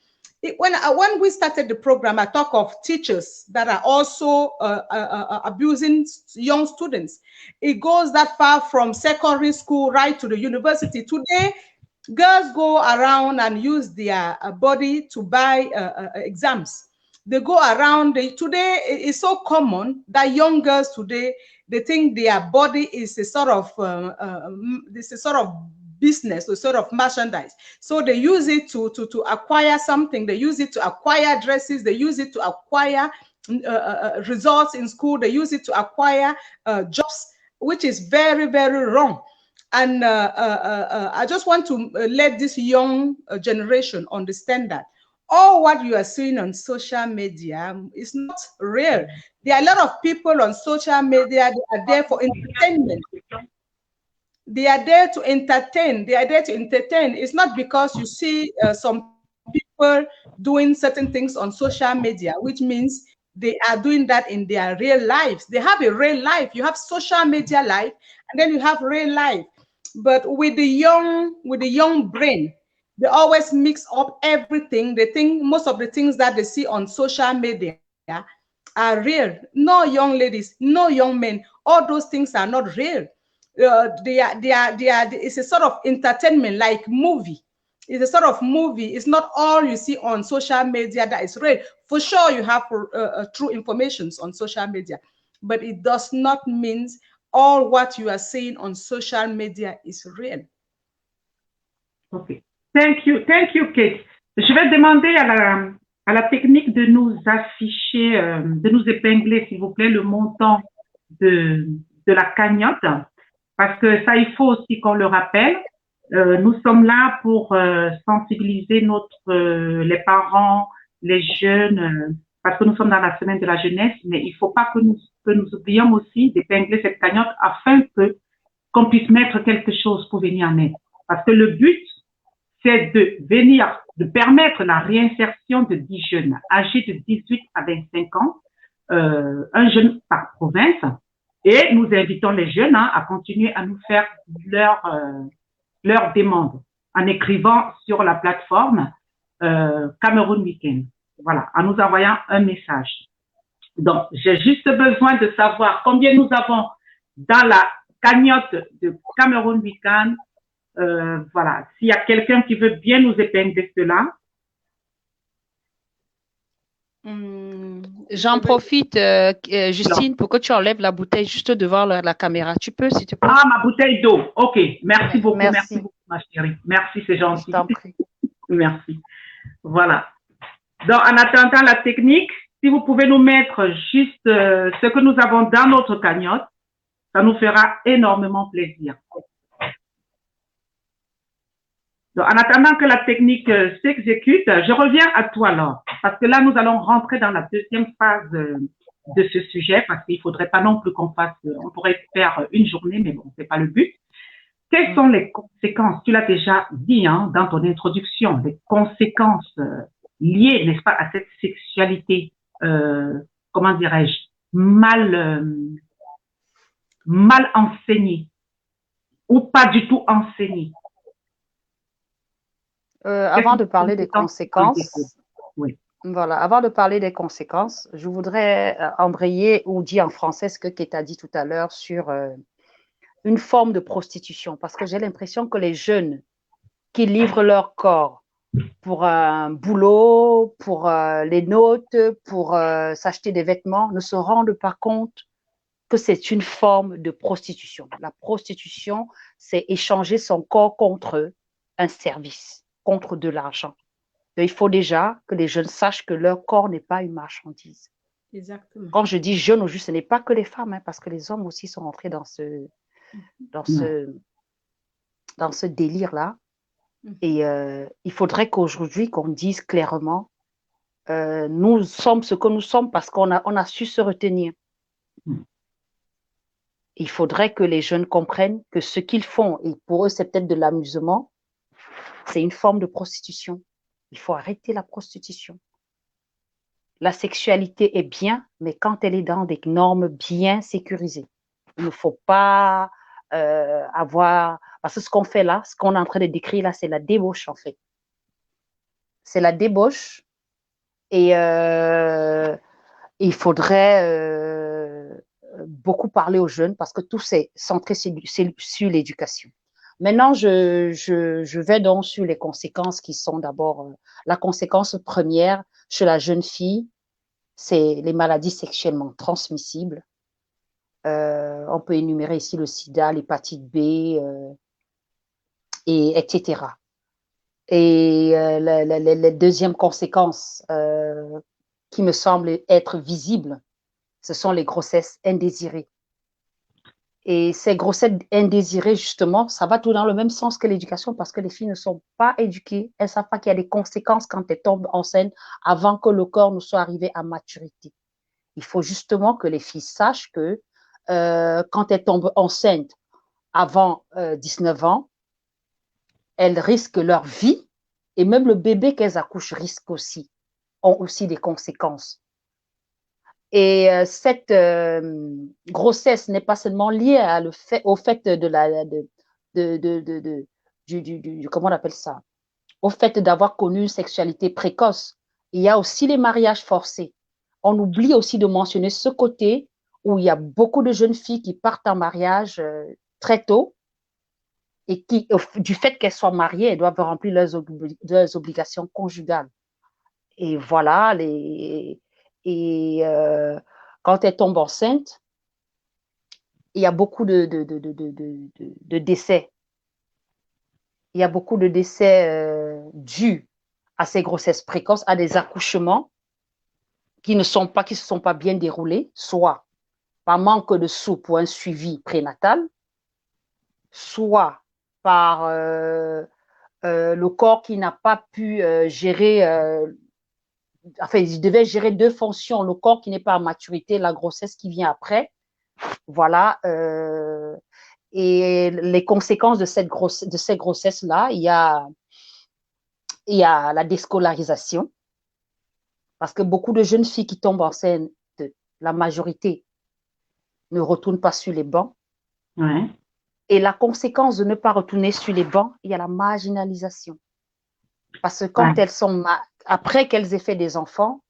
When we started the program, I talk of teachers that are also abusing young students. It goes that far from secondary school right to the university. Today, girls go around and use their body to buy exams. They go around. Today, it's so common that young girls today, they think their body is a sort of business or sort of merchandise. So they use it to acquire something. They use it to acquire dresses. They use it to acquire results in school. They use it to acquire jobs, which is very, very wrong. And I just want to let this young generation understand that all what you are seeing on social media is not real. There are a lot of people on social media that are there for entertainment. They are there to entertain. They are there to entertain. It's not because you see some people doing certain things on social media, which means they are doing that in their real lives. They have a real life. You have social media life and then you have real life. But with the young brain, they always mix up everything. They think most of the things that they see on social media are real. No young ladies, no young men. All those things are not real. It's a sort of entertainment, like movie. It's a sort of movie. It's not all you see on social media that is real. For sure, you have true information on social media, but it does not mean all what you are seeing on social media is real. Okay. Thank you, Kate. Je vais demander à la technique de nous afficher, de nous épingler, s'il vous plaît, le montant de la cagnotte, parce que ça, il faut aussi qu'on le rappelle. Nous sommes là pour sensibiliser les parents, les jeunes, parce que nous sommes dans la semaine de la jeunesse, mais il ne faut pas que nous oublions aussi d'épingler cette cagnotte afin qu'on puisse mettre quelque chose pour venir en aide. Parce que le but, c'est de permettre la réinsertion de 10 jeunes âgés de 18 à 25 ans, un jeune par province, et nous invitons les jeunes à continuer à nous faire leur demande en écrivant sur la plateforme Cameroun Weekend. Voilà, en nous envoyant un message. Donc, j'ai juste besoin de savoir combien nous avons dans la cagnotte de Cameroun Weekend. Voilà, s'il y a quelqu'un qui veut bien nous épingler cela. J'en profite, Justine, pour que tu enlèves la bouteille juste devant la caméra. Tu peux, s'il te plaît? Ah, ma bouteille d'eau. OK. Merci beaucoup. Merci beaucoup, ma chérie. Merci, c'est gentil. Je t'en prie. Merci. Voilà. Donc, en attendant la technique, si vous pouvez nous mettre juste ce que nous avons dans notre cagnotte, ça nous fera énormément plaisir. Donc, en attendant que la technique s'exécute, je reviens à toi, Laure, parce que là, nous allons rentrer dans la deuxième phase de ce sujet, parce qu'il ne faudrait pas non plus qu'on pourrait faire une journée, mais bon, c'est pas le but. Quelles sont les conséquences? Tu l'as déjà dit dans ton introduction, les conséquences liées, n'est-ce pas, à cette sexualité, comment dirais-je, mal enseignée ou pas du tout enseignée. Avant de parler des conséquences, oui. Voilà, avant de parler des conséquences, je voudrais embrayer ou dire en français ce que Kate a dit tout à l'heure sur une forme de prostitution, parce que j'ai l'impression que les jeunes qui livrent leur corps pour un boulot, pour les notes, pour s'acheter des vêtements, ne se rendent pas compte que c'est une forme de prostitution. La prostitution, c'est échanger son corps contre un service, contre de l'argent. Il faut déjà que les jeunes sachent que leur corps n'est pas une marchandise. Exactement. Quand je dis jeunes, au juste, ce n'est pas que les femmes, parce que les hommes aussi sont entrés dans ce délire-là. Et il faudrait qu'aujourd'hui, qu'on dise clairement, nous sommes ce que nous sommes parce qu'on a su se retenir. Il faudrait que les jeunes comprennent que ce qu'ils font, et pour eux, c'est peut-être de l'amusement, c'est une forme de prostitution. Il faut arrêter la prostitution. La sexualité est bien, mais quand elle est dans des normes bien sécurisées. Il ne faut pas avoir... Parce que ce qu'on fait là, ce qu'on est en train de décrire là, c'est la débauche en fait. C'est la débauche. Et il faudrait beaucoup parler aux jeunes parce que tout c'est centré sur l'éducation. Maintenant, je vais donc sur les conséquences qui sont d'abord, la conséquence première chez la jeune fille, c'est les maladies sexuellement transmissibles. On peut énumérer ici le sida, l'hépatite B, etc. Et la deuxième conséquence qui me semble être visible, ce sont les grossesses indésirées. Et ces grossesses indésirées, justement, ça va tout dans le même sens que l'éducation parce que les filles ne sont pas éduquées. Elles ne savent pas qu'il y a des conséquences quand elles tombent enceintes avant que le corps ne soit arrivé à maturité. Il faut justement que les filles sachent que quand elles tombent enceintes avant 19 ans, elles risquent leur vie et même le bébé qu'elles accouchent ont aussi des conséquences. Et cette grossesse n'est pas seulement liée au fait comment on appelle ça? Au fait d'avoir connu une sexualité précoce. Il y a aussi les mariages forcés. On oublie aussi de mentionner ce côté où il y a beaucoup de jeunes filles qui partent en mariage très tôt et qui, du fait qu'elles soient mariées, elles doivent remplir leurs obligations conjugales. Et voilà, quand elles tombent enceintes, il y a beaucoup de décès. Il y a beaucoup de décès dus à ces grossesses précoces, à des accouchements qui ne se sont pas bien déroulés, soit par manque de sous pour un suivi prénatal, soit par le corps qui n'a pas pu gérer, enfin, il devait gérer deux fonctions, le corps qui n'est pas à maturité, la grossesse qui vient après, voilà. Et les conséquences de ces grossesses-là, il y a la déscolarisation, parce que beaucoup de jeunes filles qui tombent enceintes, la majorité ne retournent pas sur les bancs. Ouais. Et la conséquence de ne pas retourner sur les bancs, il y a la marginalisation. Parce que quand elles sont, après qu'elles aient fait des enfants,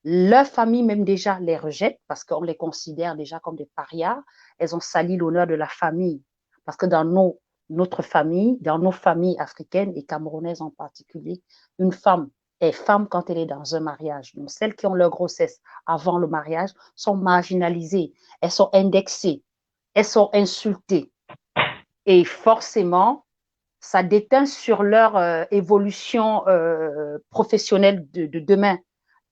leur famille même déjà les rejette parce qu'on les considère déjà comme des parias. Elles ont sali l'honneur de la famille. Parce que dans notre famille, dans nos familles africaines et camerounaises en particulier, une femme est femme quand elle est dans un mariage. Donc, celles qui ont leur grossesse avant le mariage sont marginalisées. Elles sont indexées. Elles sont insultées. Et forcément, ça déteint sur leur évolution professionnelle de demain.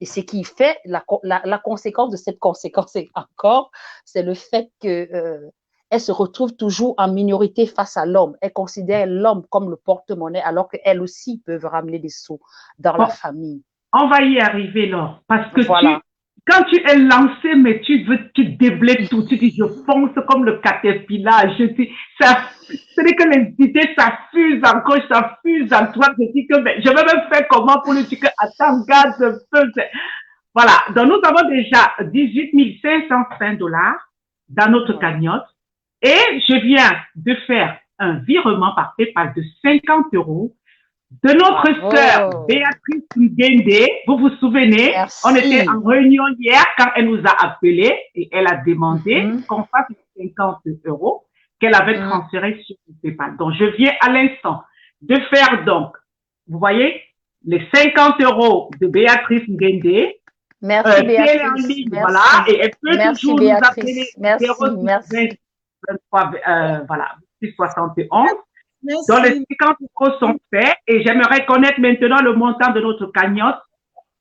Et ce qui fait la conséquence de cette conséquence encore, c'est le fait qu'elles se retrouvent toujours en minorité face à l'homme. Elles considèrent l'homme comme le porte-monnaie, alors qu'elles aussi peuvent ramener des sous dans la famille. On va y arriver, Laure, parce que quand tu es lancé, mais tu déblayes tout, tu dis, je fonce comme le caterpillar, ce n'est que les idées s'affusent en gauche, s'affusent en droite, je dis que, je vais même faire comment pour lui dire que, attends, garde un peu. Voilà, donc nous avons déjà 18 505 $ dans notre cagnotte et je viens de faire un virement par PayPal de 50 € de notre sœur Béatrice Ngende. Vous vous souvenez, on était en réunion hier quand elle nous a appelés et elle a demandé qu'on fasse 50 € qu'elle avait transféré sur le PayPal. Donc, je viens à l'instant de faire donc, vous voyez, les 50 € de Béatrice Ngende. Merci Béatrice. En ligne, merci. Voilà, et elle peut toujours nous appeler 06 23, voilà, 671. Merci. Donc, les 50 € sont faits et j'aimerais connaître maintenant le montant de notre cagnotte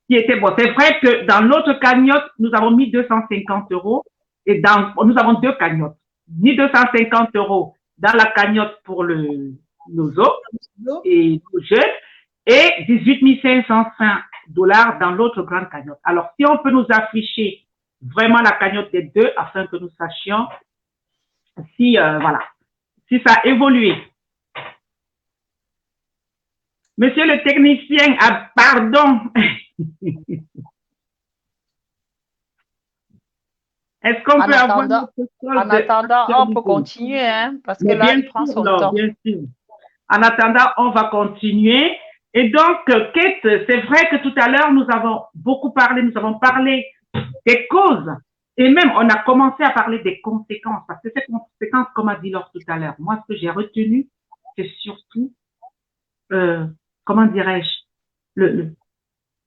qui était bon. C'est vrai que dans notre cagnotte, nous avons mis 250 € et nous avons deux cagnottes. Mis 250 € dans la cagnotte pour nos autres et nos jeunes et 18 505 $ dans l'autre grande cagnotte. Alors, si on peut nous afficher vraiment la cagnotte des deux afin que nous sachions si, voilà, si ça a évolué. Monsieur le technicien, pardon. Est-ce qu'on peut avoir... En attendant, on peut continuer, hein, parce que là, il prend son temps. Bien sûr. En attendant, on va continuer. Et donc, Kate, c'est vrai que tout à l'heure, nous avons beaucoup parlé, nous avons parlé des causes. Et même, on a commencé à parler des conséquences. Parce que ces conséquences, comme a dit Laure tout à l'heure, moi, ce que j'ai retenu, c'est surtout... comment dirais-je,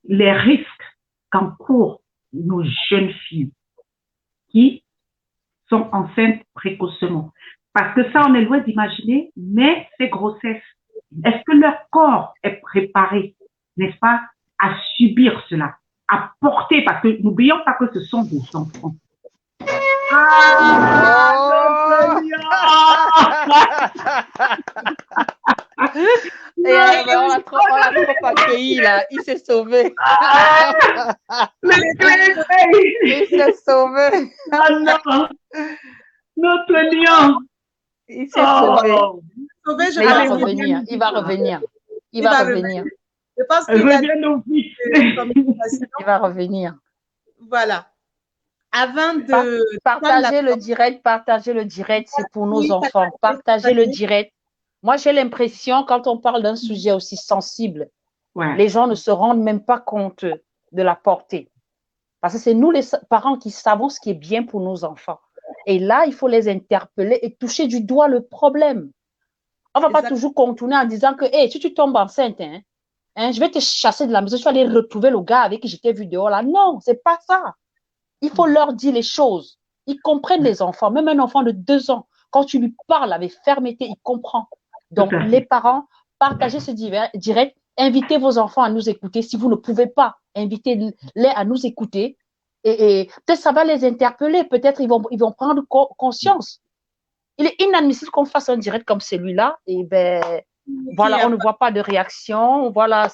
les risques qu'encourent nos jeunes filles qui sont enceintes précocement. Parce que ça, on est loin d'imaginer, mais ces grossesses, est-ce que leur corps est préparé, n'est-ce pas, à subir cela, à porter, parce que n'oublions pas que ce sont des enfants. Et on l'a trop accueilli là, il s'est sauvé. Il s'est sauvé. Oh non, notre lion. Il s'est sauvé. Mais il va revenir. Il va revenir. Je pense qu'il va Il va revenir. Voilà. avant de... Partager le direct, c'est pour nos enfants. Partager le direct. Moi, j'ai l'impression, quand on parle d'un sujet aussi sensible, les gens ne se rendent même pas compte de la portée. Parce que c'est nous, les parents, qui savons ce qui est bien pour nos enfants. Et là, il faut les interpeller et toucher du doigt le problème. On ne va pas toujours contourner en disant que hey, si tu tombes enceinte, je vais te chasser de la maison, tu vas aller retrouver le gars avec qui je t'ai vu dehors là. Non, ce n'est pas ça. Il faut leur dire les choses. Ils comprennent, les enfants. Même un enfant de 2 ans, quand tu lui parles avec fermeté, il comprend. Donc, les parents, partagez ce direct. Invitez vos enfants à nous écouter. Si vous ne pouvez pas, invitez-les à nous écouter. Et peut-être ça va les interpeller. Peut-être ils vont prendre conscience. Il est inadmissible qu'on fasse un direct comme celui-là. Et voilà, on ne voit pas de réaction. Voilà,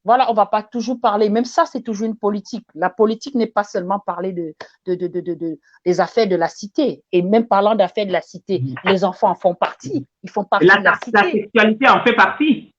voilà, on ne va pas toujours parler. Même ça, c'est toujours une politique. La politique n'est pas seulement parler des affaires de la cité. Et même parlant d'affaires de la cité, les enfants en font partie. Ils font partie de la cité. La sexualité en fait partie.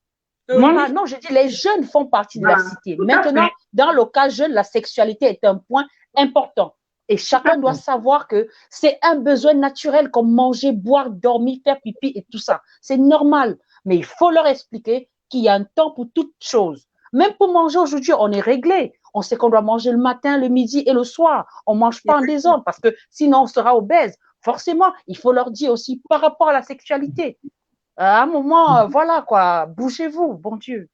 Non, je dis les jeunes font partie de la cité. Maintenant, dans le cas jeune, la sexualité est un point important. Et chacun doit savoir que c'est un besoin naturel comme manger, boire, dormir, faire pipi et tout ça. C'est normal. Mais il faut leur expliquer qu'il y a un temps pour toutes choses. Même pour manger aujourd'hui, on est réglé. On sait qu'on doit manger le matin, le midi et le soir. On ne mange pas en désordre parce que sinon on sera obèse. Forcément, il faut leur dire aussi par rapport à la sexualité. À un moment, voilà quoi, bougez-vous, bon Dieu.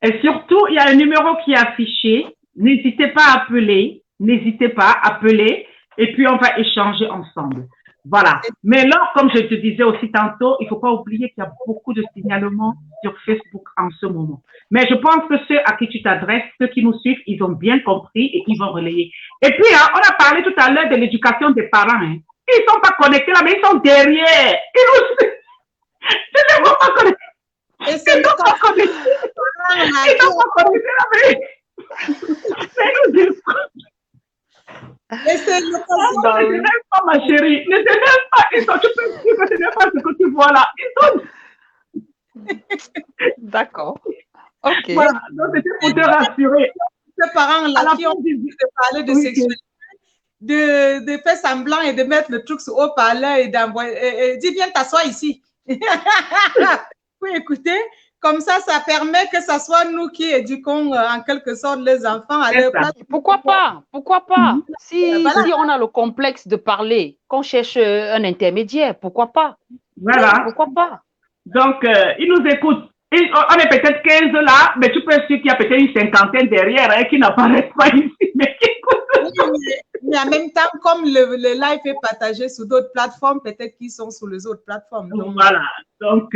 Et surtout, il y a un numéro qui est affiché. N'hésitez pas à appeler. N'hésitez pas à appeler. Et puis, on va échanger ensemble. Voilà. Mais là, comme je te disais aussi tantôt, il ne faut pas oublier qu'il y a beaucoup de signalements sur Facebook en ce moment. Mais je pense que ceux à qui tu t'adresses, ceux qui nous suivent, ils ont bien compris et ils vont relayer. Et puis, on a parlé tout à l'heure de l'éducation des parents. Ils ne sont pas connectés là, mais ils sont derrière. Ils nous suivent. Ils ne sont pas connectés. Ils ne sont pas connectés. Ils ne sont pas connectés là, mais nous disent. Ne t'énerve pas, ma chérie. Ne t'énerve pas. Tu peux dire que ce n'est pas ce que tu vois là. D'accord. Ok. Voilà. Donc, c'était pour te rassurer. Ces parents-là qui ont envie de parler de sexualité, de faire semblant et de mettre le truc sur haut-parleur et d'envoyer. Dis, viens t'asseoir ici. Oui, écoutez. Comme ça permet que ce soit nous qui éduquons en quelque sorte les enfants à leur place. Pourquoi pas? Pourquoi pas? Si on a le complexe de parler, qu'on cherche un intermédiaire, pourquoi pas? Voilà. Pourquoi pas? Donc, ils nous écoutent. On est peut-être 15 là, mais tu peux être sûr qu'il y a peut-être une cinquantaine derrière qui n'apparaissent pas ici, mais qui écoutent. Oui, mais en même temps, comme le live est partagé sur d'autres plateformes, peut-être qu'ils sont sur les autres plateformes. Donc, voilà. Donc,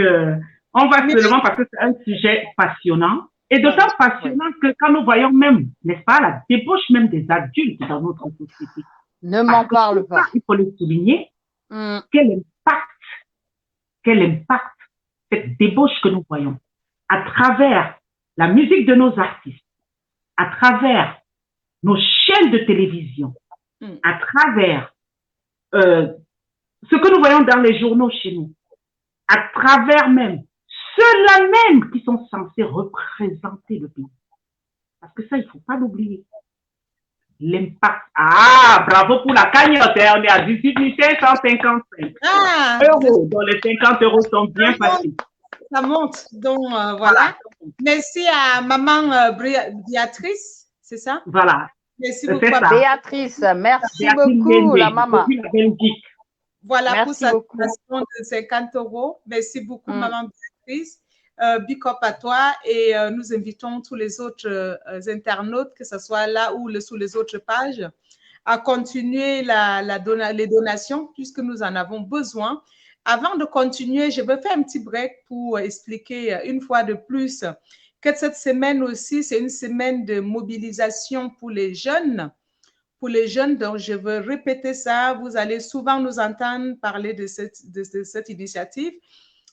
on va seulement parce que c'est un sujet passionnant et d'autant passionnant que quand nous voyons même, n'est-ce pas, la débauche même des adultes dans notre société. Ne m'en parle pas. Il faut le souligner. Quel impact cette débauche que nous voyons à travers la musique de nos artistes, à travers nos chaînes de télévision, à travers ce que nous voyons dans les journaux chez nous, à travers même ceux-là même qui sont censés représenter le pays. Parce que ça, il ne faut pas l'oublier. L'impact. Ah, bravo pour la cagnotte. On est à 18 555 euros. Donc, les 50 euros sont bien faciles. Ça monte. Donc, voilà. Merci à maman Béatrice, c'est ça? Voilà. Merci beaucoup. Béatrice, merci beaucoup, la maman. Voilà merci pour sa beaucoup. donation de 50 euros. Merci beaucoup, maman Béatrice. Big up à toi et nous invitons tous les autres internautes, que ce soit là ou sous les autres pages, à continuer les donations puisque nous en avons besoin. Avant de continuer, je vais faire un petit break pour expliquer une fois de plus que cette semaine aussi, c'est une semaine de mobilisation pour les jeunes. Pour les jeunes, donc je veux répéter ça. Vous allez souvent nous entendre parler de cette initiative.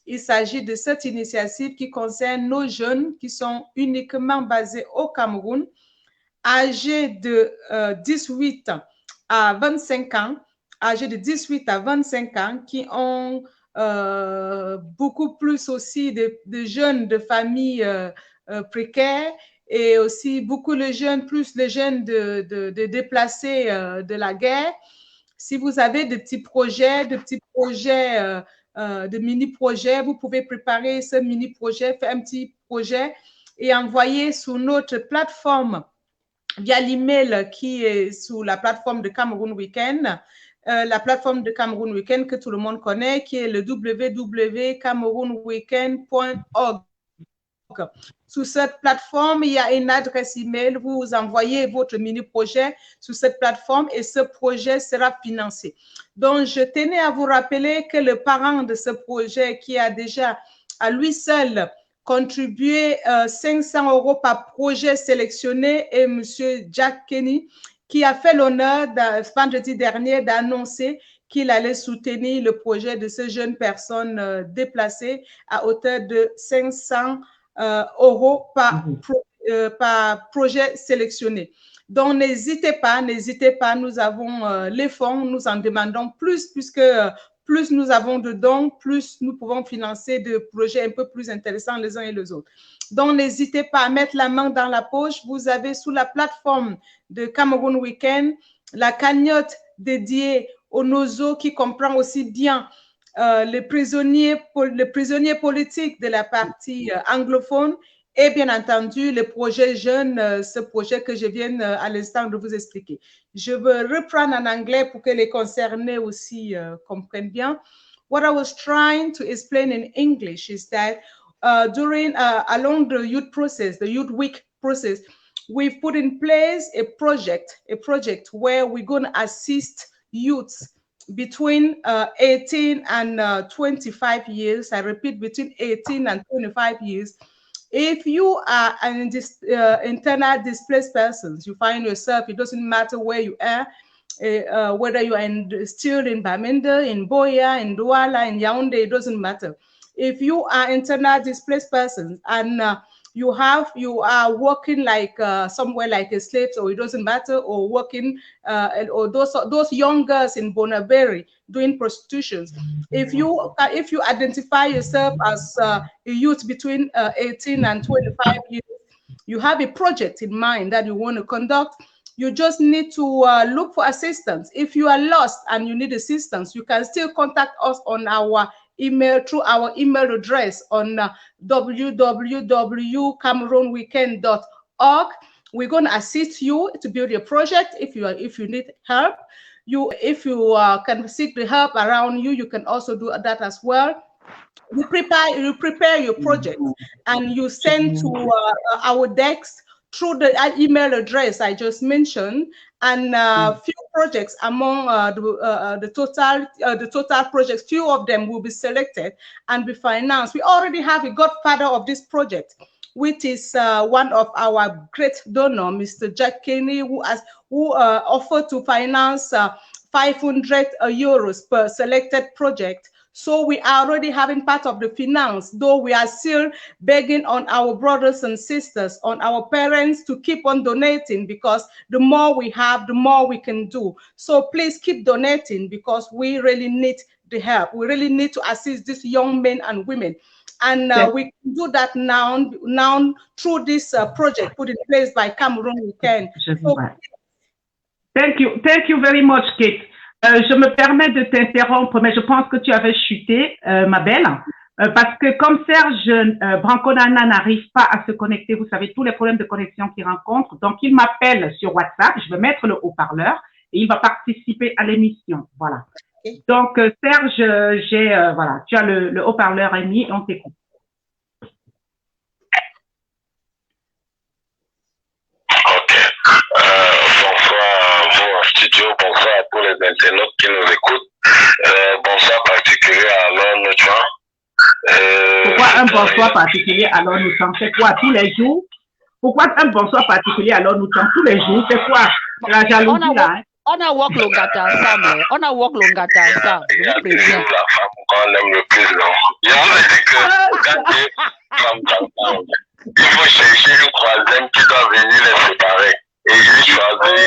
Il s'agit de cette initiative qui concerne nos jeunes qui sont uniquement basés au Cameroun, âgés de 18 à 25 ans, qui ont beaucoup plus aussi de jeunes de familles précaires et aussi beaucoup les jeunes, plus les jeunes de déplacés de la guerre. Si vous avez de petits projets, de mini-projets, vous pouvez préparer ce mini-projet, faire un petit projet et envoyer sur notre plateforme via l'email qui est sur la plateforme de Cameroun Weekend, la plateforme de Cameroun Weekend que tout le monde connaît, qui est le www.camerounweekend.org. Sur cette plateforme, il y a une adresse email. Vous envoyez votre mini-projet sur cette plateforme et ce projet sera financé. Donc, je tenais à vous rappeler que le parent de ce projet qui a déjà à lui seul contribué 500 € par projet sélectionné est M. Jack Kenny, qui a fait l'honneur vendredi dernier d'annoncer qu'il allait soutenir le projet de ces jeunes personnes déplacées à hauteur de 500 € par projet sélectionné. Donc, n'hésitez pas, nous avons les fonds, nous en demandons plus, puisque plus nous avons de dons, plus nous pouvons financer des projets un peu plus intéressants les uns et les autres. Donc, n'hésitez pas à mettre la main dans la poche. Vous avez sous la plateforme de Cameroun Weekend la cagnotte dédiée au NOZO qui comprend aussi bien les prisonniers politiques de la partie anglophone et bien entendu les projets jeunes, ce projet que je viens à l'instant de vous expliquer. Je veux reprendre en anglais pour que les concernés aussi comprennent bien. What I was trying to explain in English is that along the youth process, the youth week process, we've put in place a project where we're going to assist youths between 18 and 25 years. I repeat, between 18 and 25 years. If you are an internal displaced person, you find yourself, it doesn't matter where you are, whether you are still in Bamenda, in Boya, in Douala, in Yaoundé, it doesn't matter. If you are internal displaced person and you are working like somewhere like a slave, so it doesn't matter, or working or those young girls in Bonaberry doing prostitutions. If you identify yourself as a youth between 18 and 25 years, you have a project in mind that you want to conduct. You just need to look for assistance. If you are lost and you need assistance, you can still contact us on our email, through our email address on www.camerounweekend.org. We're going to assist you to build your project. If you need help, if you can seek the help around you, you can also do that as well. You prepare your project and you send to our desk through the email address I just mentioned, and few projects among the total projects, few of them will be selected and be financed. We already have a godfather of this project, which is one of our great donor, Mr. Jack Kenny, who offered to finance 500 euros per selected project. So we are already having part of the finance, though we are still begging on our brothers and sisters, on our parents to keep on donating, because the more we have, the more we can do. So please keep donating, because we really need the help. We really need to assist these young men and women. And yes, we can do that now through this project put in place by Cameroun Weekend. So, thank you very much, Kate. Je me permets de t'interrompre, mais je pense que tu avais chuté, ma belle, parce que comme Serge Branconana n'arrive pas à se connecter, vous savez, tous les problèmes de connexion qu'il rencontre, donc il m'appelle sur WhatsApp, je vais mettre le haut-parleur et il va participer à l'émission. Voilà. Okay. Donc, Serge, voilà, tu as le haut-parleur émis et on t'écoute. Bonsoir à tous les internautes qui nous écoutent. Bonsoir particulier à Alain Noutchan. Pourquoi un bonsoir particulier à Alain Noutchan? C'est quoi, tous les jours? Pourquoi un bonsoir particulier à Alain Noutchan tous les jours? C'est quoi? La jalousie là, hein? On a work Longata ensemble. On a work Longata ensemble. Il y a toujours la femme qu'on aime le plus, non? Je vous ai dit que quand tu es femme d'ensemble, il faut chercher une troisième qui doit venir les séparer. Et j'ai choisi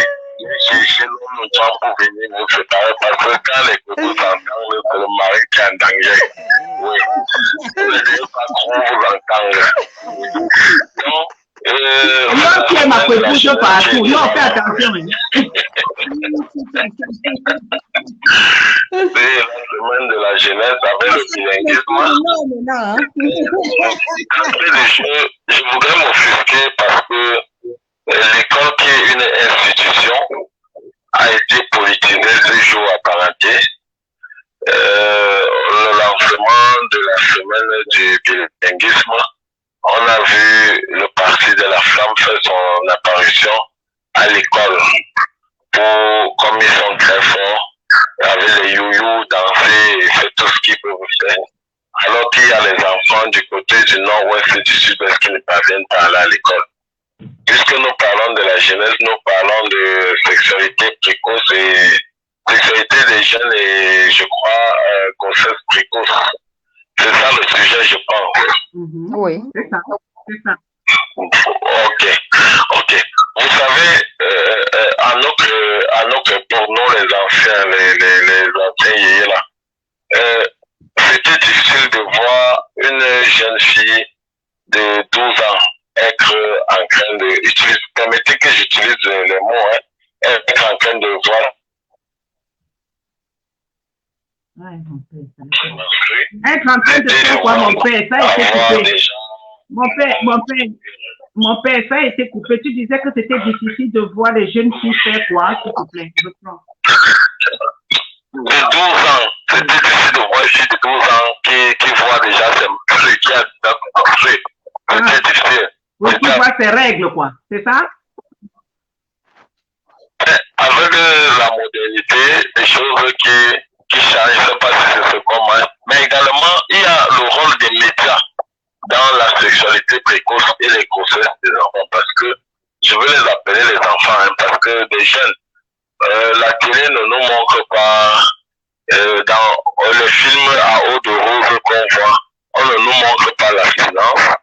chercher l'homme temps pour venir nous séparer, parce que quand les couples s'entendent, c'est le mari qui est en danger. Oui. Les deux pas trop vous entendre. Donc, tu es ma épouse partout. Non, fais attention. C'est la semaine de la jeunesse avec le bilinguisme. Je voudrais m'offusquer parce que l'école, qui est une institution, a été politisée ce jour à part entière. Le lancement de la semaine du bilinguisme, on a vu le parti de la flamme faire son apparition à l'école pour, comme ils sont très forts, avec les you-you, danser et faire tout ce qu'ils peuvent faire. Alors qu'il y a les enfants du côté du nord-ouest et du sud-ouest qui ne parviennent pas à aller à l'école. Puisque nous parlons de la jeunesse, nous parlons de sexualité précoce et sexualité des jeunes et je crois grossesse précoce. C'est ça le sujet, je pense. Oui. C'est ça. C'est ça. Ok. Vous savez, à notre époque, nous les anciens, les anciens yéyés là, c'était difficile de voir une jeune fille de 12 ans être en train de utiliser, permettez que j'utilise les mots, être en train de voir. Ouais, mon père, ça être en train de faire quoi, mon père? Ça a été coupé. Mon père, ça a été coupé. Tu disais que c'était difficile de voir les jeunes filles faire quoi, s'il te plaît? De 12 ans, c'était difficile de voir une fille de 12 ans qui voit déjà ce qui a commencé. C'était difficile. Oui, qui voit ses règles, quoi. C'est ça? Avec la modernité, des choses qui changent, je ne sais pas si c'est ce qu'on mange. Mais également, il y a le rôle des médias dans la sexualité précoce et les grossesses des enfants. Parce que, je veux les appeler les enfants, parce que des jeunes, la télé ne nous montre pas, dans le film à eau de rose qu'on voit, on ne nous montre pas la finance,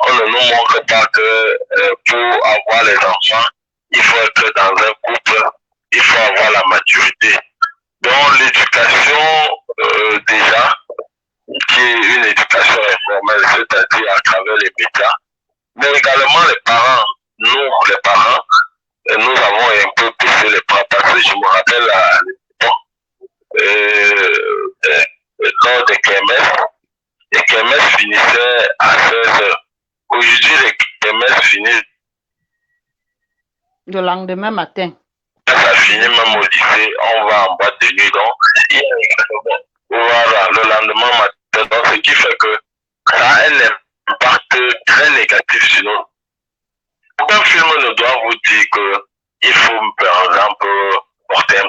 on ne nous montre pas que pour avoir les enfants, il faut être dans un couple, il faut avoir la maturité. Donc l'éducation, déjà, qui est une éducation informelle, c'est-à-dire à travers les médias, mais également les parents. Nous, les parents, nous avons un peu baissé les bras parce que je me rappelle à l'époque, lors des kermesses, les kermesses finissaient à 16h. Aujourd'hui, les kermesses finissent le lendemain matin. Ça finit même au lycée, on va en boîte de nuit. Donc, voilà, le lendemain matin. Donc, ce qui fait que ça a un impact très négatif sur nous. Aucun film ne doit vous dire qu'il faut, par exemple, porter un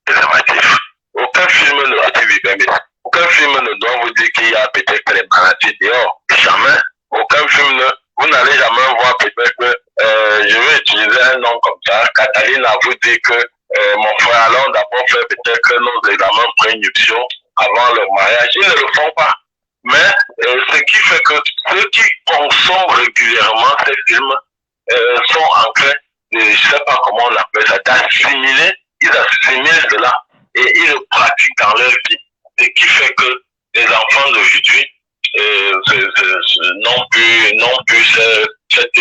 préservatif. Aucun film ne doit dire, aucun film ne doit vous dire qu'il y a peut-être les maladies dehors. Jamais. Aucun film vous n'allez jamais voir peut-être que je vais utiliser un nom comme ça. Cataline a vous dit que mon frère allons d'abord faire peut-être nos examens prénuptiaux avant le mariage. Ils ne le font pas. Mais ce qui fait que ceux qui consomment régulièrement ces films sont en train de, je ne sais pas comment on appelle ça, d'assimiler, ils assimilent cela et ils le pratiquent dans leur vie. Ce qui fait que les enfants d'aujourd'hui non plus cette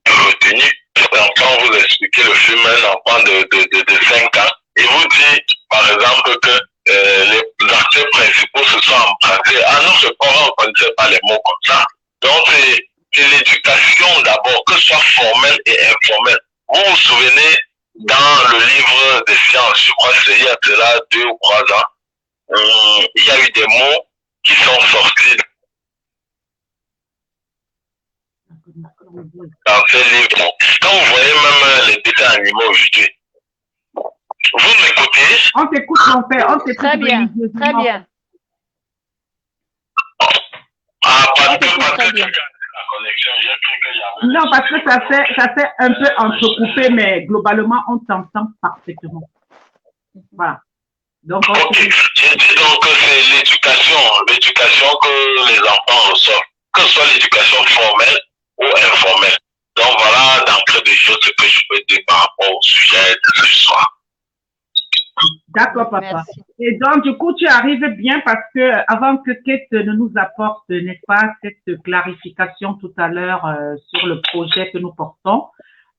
retenue. L'enfant vous expliquer le film, un enfant de 5 ans, et vous dit, par exemple, que les acteurs principaux se sont embrassés. À notre époque, on ne connaissait pas les mots comme ça. Donc, c'est l'éducation d'abord, que ce soit formelle et informelle. Vous vous souvenez, dans le livre des sciences, je crois que c'est il y a de là 2 ou 3 ans, il y a eu des mots qui sont sortis dans ces livres. Quand vous voyez même les dessins animaux aujourd'hui, vous m'écoutez? On t'écoute, mon père, on t'écoute. Très bien, très bien. Ah, parce que la connexion, j'ai cru qu'il y avait... Non, parce que ça fait un peu entrecoupé, mais globalement, on t'entend parfaitement. Voilà. Donc, ok, j'ai dit donc que c'est l'éducation que les enfants reçoivent, que ce soit l'éducation formelle ou informelle. Donc voilà, d'entrée de jeu, ce que je peux dire par rapport au sujet de ce soir. D'accord, papa. Merci. Et donc, du coup, tu arrives bien parce que avant que Kate ne nous apporte, n'est-ce pas, cette clarification tout à l'heure sur le projet que nous portons,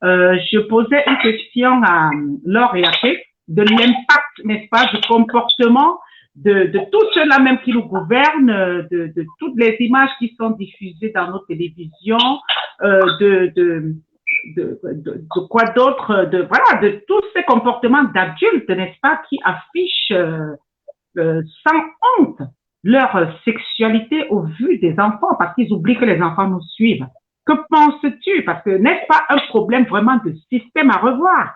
je posais une question à Laure et à Kate de l'impact, n'est-ce pas, du comportement de tous ceux-là même qui nous gouvernent, de toutes les images qui sont diffusées dans nos télévisions, de quoi d'autre, voilà, de tous ces comportements d'adultes, n'est-ce pas, qui affichent sans honte leur sexualité au vu des enfants, parce qu'ils oublient que les enfants nous suivent. Que penses-tu? Parce que n'est-ce pas un problème vraiment de système à revoir?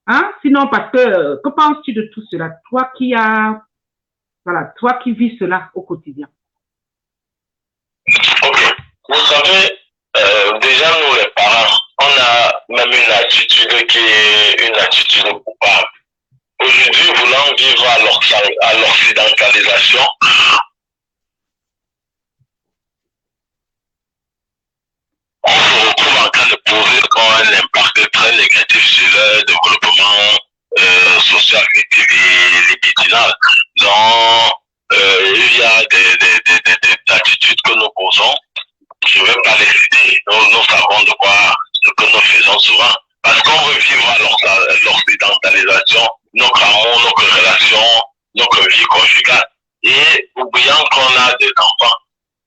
Hein? Sinon, parce que penses-tu de tout cela? Toi qui vis cela au quotidien. Ok. Vous savez, déjà nous les parents, on a même une attitude qui est une attitude coupable. Aujourd'hui, voulant vivre à l'occidentalisation, on se retrouve en train de poser un impact très négatif sur le développement socio-affectif et libidinal. Donc, il y a des attitudes que nous posons. Je ne vais pas les citer. Nous savons de quoi ce que nous faisons souvent. Parce qu'on veut vivre à l'occidentalisation, notre amour, notre relation, notre vie conjugale. Et oubliant qu'on a des enfants.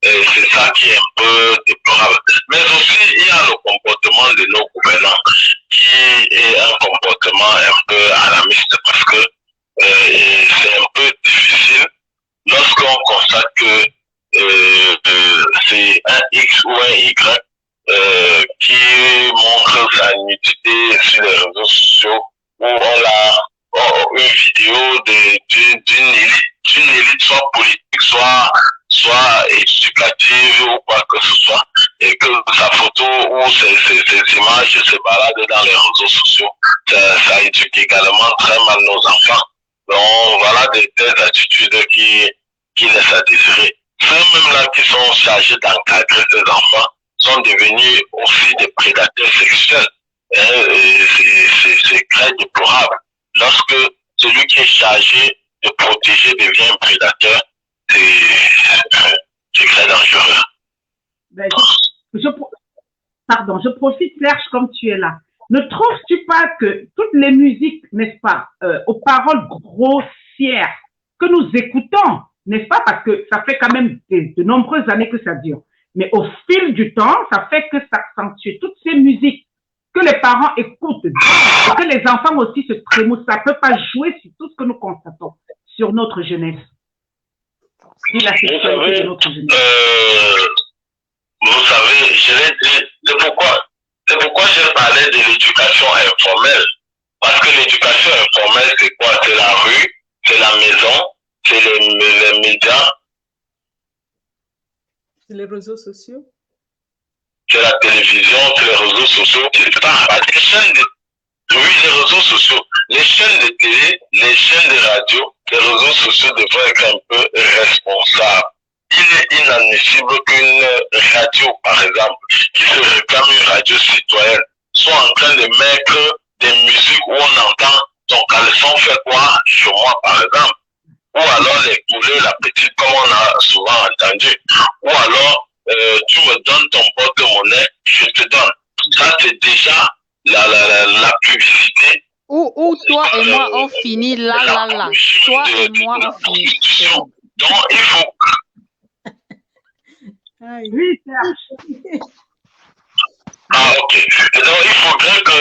C'est ça qui est un peu déplorable. Mais aussi, il y a le comportement de nos gouvernants qui est un comportement un peu alarmiste parce que c'est un peu difficile lorsqu'on constate que c'est un X ou un Y qui montre sa nudité sur les réseaux sociaux où on a une vidéo d'une élite soit politique, soit éducative ou quoi que ce soit, et que sa photo ou ses images se baladent dans les réseaux sociaux, ça éduque également très mal nos enfants. Donc voilà des attitudes qui laissent à désirer. Ceux-mêmes-là qui sont chargés d'encadrer ces enfants sont devenus aussi des prédateurs sexuels. C'est très déplorable. Lorsque celui qui est chargé de protéger devient un prédateur, c'est très dangereux. Ben, je profite, Serge, comme tu es là. Ne trouves-tu pas que toutes les musiques, n'est-ce pas, aux paroles grossières que nous écoutons, n'est-ce pas, parce que ça fait quand même de nombreuses années que ça dure, mais au fil du temps, ça fait que ça accentue toutes ces musiques que les parents écoutent et que les enfants aussi se trémoussent. Ça ne peut pas jouer sur tout ce que nous constatons sur notre jeunesse. Sur la sexualité de notre jeunesse. Vous savez, je l'ai dit, c'est pourquoi j'ai parlé de l'éducation informelle. Parce que l'éducation informelle, c'est quoi? C'est la rue, c'est la maison, c'est les médias. C'est les réseaux sociaux. C'est la télévision, c'est les réseaux sociaux. Les chaînes oui, les réseaux sociaux, les chaînes de télé, les chaînes de radio, les réseaux sociaux devraient être un peu responsables. Il est inadmissible qu'une radio, par exemple, qui se réclame une radio citoyenne, soit en train de mettre des musiques où on entend ton caleçon fait quoi chez moi, par exemple, ou alors les poulets, la petite, comme on a souvent entendu, ou alors tu me donnes ton porte-monnaie, je te donne. Ça, c'est déjà la publicité. Ou toi et moi, on finit là. Toi et moi, on finit. Donc, il faut... Oui, Serge. Ah, ok. Et donc, il faudrait que,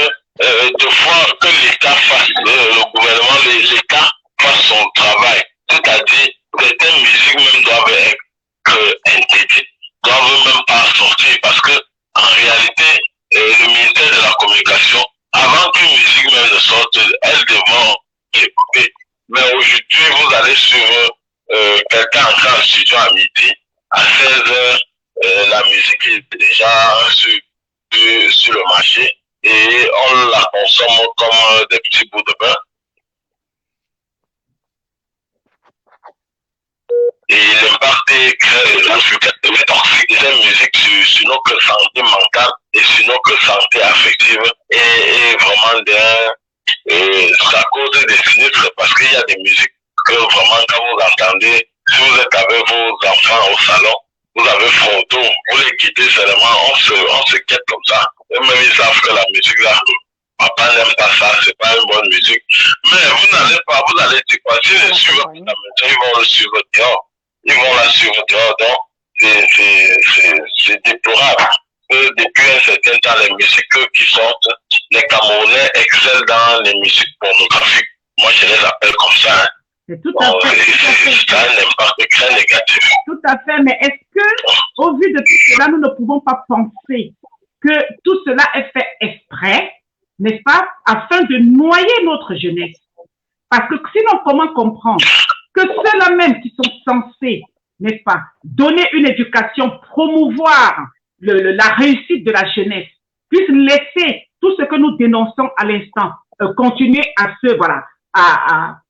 de fois, que l'État fasse, le gouvernement, l'État fasse son travail. C'est-à-dire, certaines musiques même doivent être interdites, doivent même pas sortir, parce que, en réalité, le ministère de la Communication, avant qu'une musique même ne sorte, elles devront l'écouter. Mais aujourd'hui, vous allez sur quelqu'un en studio à midi, à 16h, la musique est déjà sur le marché et on la consomme comme des petits bouts de pain. Et l'impact est toxique de cette musique sur notre santé mentale et sur notre santé affective est vraiment Ça cause des sinistres parce qu'il y a des musiques que vraiment quand vous entendez, si vous êtes avec vos enfants au salon, vous avez photo, vous les quittez seulement, on se quitte comme ça. Eux-mêmes, ils savent que la musique là, papa n'aime pas ça, c'est pas une bonne musique. Mais vous n'allez pas, vous allez dire quoi, si les suivent la maison, ils vont le suivre dehors. Ils vont la suivre dehors, donc c'est déplorable. Depuis un certain temps, les musiques qui sortent, les Camerounais excellent dans les musiques pornographiques. Moi, je les appelle comme ça. Hein. C'est tout à fait. Ça a un impact très négatif. Tout à fait, mais est-ce que, au vu de tout cela, nous ne pouvons pas penser que tout cela est fait exprès, n'est-ce pas, afin de noyer notre jeunesse? Parce que sinon, comment comprendre que ceux-là même qui sont censés, n'est-ce pas, donner une éducation, promouvoir la réussite de la jeunesse, puissent laisser tout ce que nous dénonçons à l'instant continuer à se, voilà, à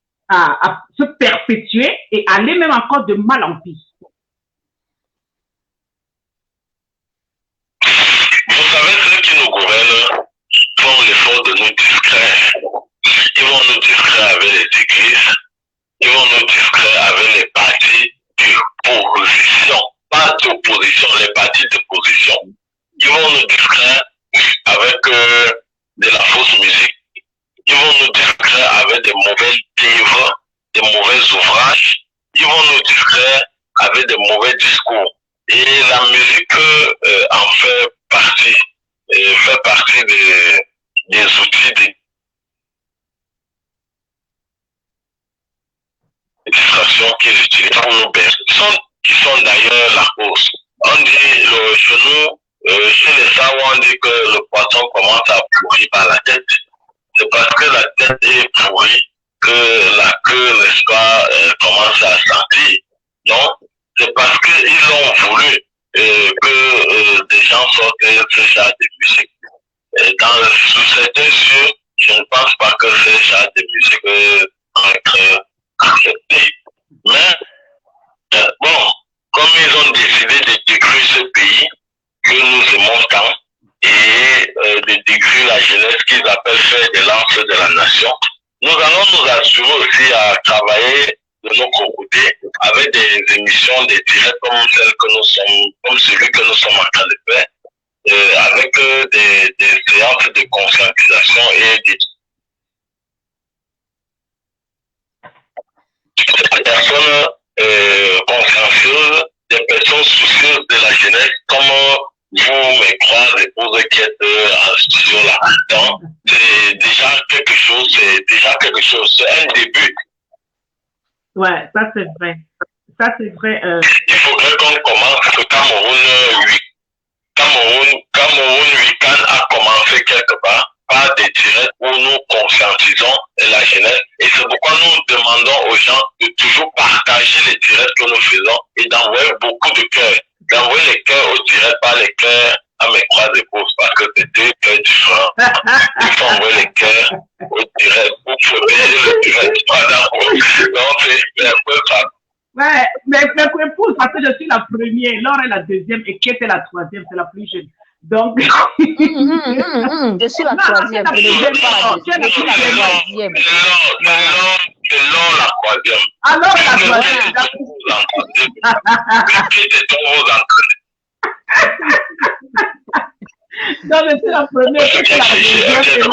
se perpétuer et aller même encore de mal en pis. Vous savez, ceux qui nous gouvernent font l'effort de nous distraire. Ils vont nous distraire avec les églises, ils vont nous distraire avec les partis d'opposition, pas d'opposition, les partis d'opposition. Ils vont nous distraire avec de la fausse musique. Ils vont nous distraire avec des mauvais livres, des mauvais ouvrages. Ils vont nous distraire avec des mauvais discours. Et la musique en fait partie des outils de distraction qu'ils utilisent pour nous bercer, qui sont d'ailleurs la cause. On dit chez nous, chez les savants, on dit que le poisson commence à pourrir par la tête. C'est parce que la tête est pourrie que la queue, n'est-ce pas, commence à sentir. Non, c'est parce qu'ils ont voulu que des gens sortent ce genre de musique. Sous certains cieux, je ne pense pas que ce genre de musique va être accepté. Mais bon, comme ils ont décidé de détruire ce pays que nous aimons tant et de détruire la jeunesse qu'ils appellent faire de l'anse de la nation, nous allons nous assurer aussi à travailler de notre côté avec des émissions, des directs comme celles que nous sommes, comme celui que nous sommes en train de faire, avec des séances de conscientisation et des personnes consciencieuses, des personnes soucieuses de la jeunesse, comme vous, mes trois épouses qui êtes en studio là. Donc, c'est déjà quelque chose, c'est un début. Ouais, ça c'est vrai. Ça c'est vrai. Il faudrait qu'on commence que Cameroun Weekend a commencé quelque part par des directs où nous conscientisons la jeunesse. Et c'est pourquoi nous demandons aux gens de toujours partager les directs que nous faisons et d'envoyer beaucoup de cœurs. D'envoyer les cœurs au direct, pas les cœurs à mes trois épouses, parce que c'est deux cœurs différents. Il faut envoyer les cœurs au direct pour protéger le direct. Donc c'est un peu ça. Ouais, mais épouse, parce que je suis la première, Laure est la deuxième et Kate est la troisième, c'est la plus jeune. Donc, je suis la troisième. Je suis la troisième. C'est Laure la troisième. Alors, la troisième. Donc, je suis la première, c'est la deuxième.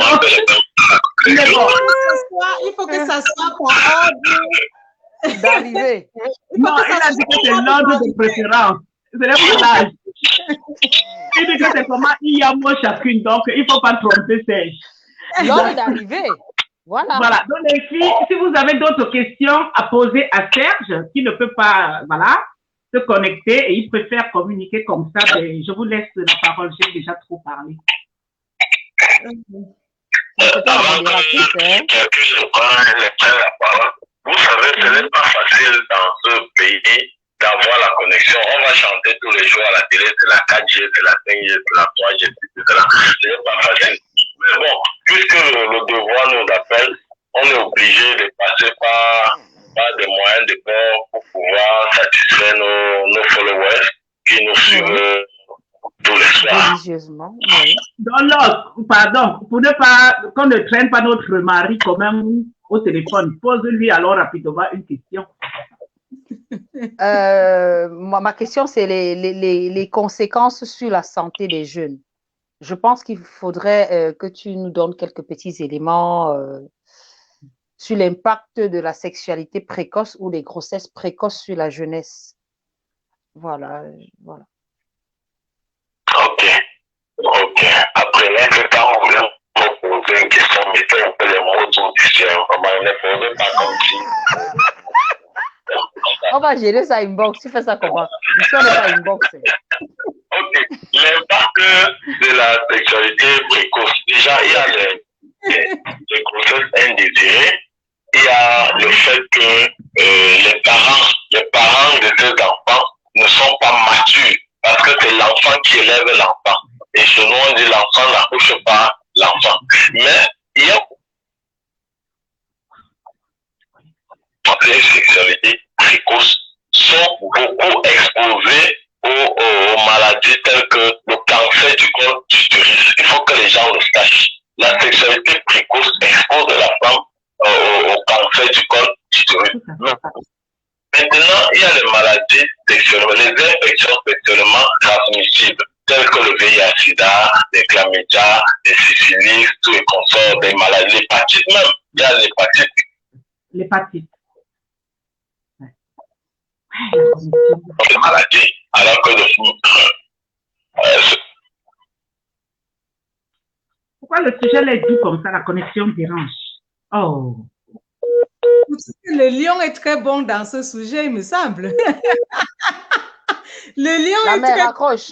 Il faut que ça soit pour ordre d'arriver. Non, il a dit que c'est l'ordre de préférence. C'est le l'âge. Il dit que c'est comment il y a moi chacune, donc il ne faut pas tromper Serge. L'ordre d'arriver. Voilà. Voilà. Donc, les filles, si vous avez d'autres questions à poser à Serge, qui ne peut pas, voilà, se connecter et il préfère communiquer comme ça, je vous laisse la parole. J'ai déjà trop parlé. Avant que je prenne la parole, vous savez, ce n'est pas facile dans ce pays d'avoir la connexion. On va chanter tous les jours à la télé, c'est la 4G, c'est la 5G, c'est la 3G, c'est la... Ce n'est pas facile. Mais bon, puisque le devoir nous appelle, on est obligé de passer par des moyens de bord pour pouvoir satisfaire nos followers qui nous suivent tous les soirs. Religieusement, oui. Donc, pardon, pour ne pas, qu'on ne traîne pas notre mari quand même au téléphone, pose-lui alors rapidement une question. Ma question, c'est les conséquences sur la santé des jeunes. Je pense qu'il faudrait que tu nous donnes quelques petits éléments sur l'impact de la sexualité précoce ou des grossesses précoces sur la jeunesse. Voilà. Ok. Après, même temps, on voulait me poser une question, mettez un peu les mots d'audition. Ne posez pas comme si. On va gérer ça inbox. Tu fais ça comment? Ici, on n'est pas inbox. Ok. L'impact de la sexualité précoce. Déjà, il y a les grossesses indésirées. Il y a le fait que les parents de ces enfants ne sont pas matures parce que c'est l'enfant qui élève l'enfant. Et chez nous, on dit l'enfant n'accouche pas l'enfant. Mais il y a les sexualités précoces sont beaucoup exposées aux maladies telles que le cancer du col d'utérus. Il faut que les gens le sachent. La sexualité précoce expose la femme au cancer du col d'utérus. Maintenant, il y a les maladies sexuelles, les infections sexuellement transmissibles, telles que le VIH-Sida, les chlamydia, les syphilis, tous les consorts, des maladies, l'hépatite même. Il y a l'hépatite. L'hépatite. Les maladies, alors que Pourquoi le sujet est doux comme ça, la connexion dérange? Oh. Le lion est très bon dans ce sujet, il me semble. Le lion La est mère, très... raccroche,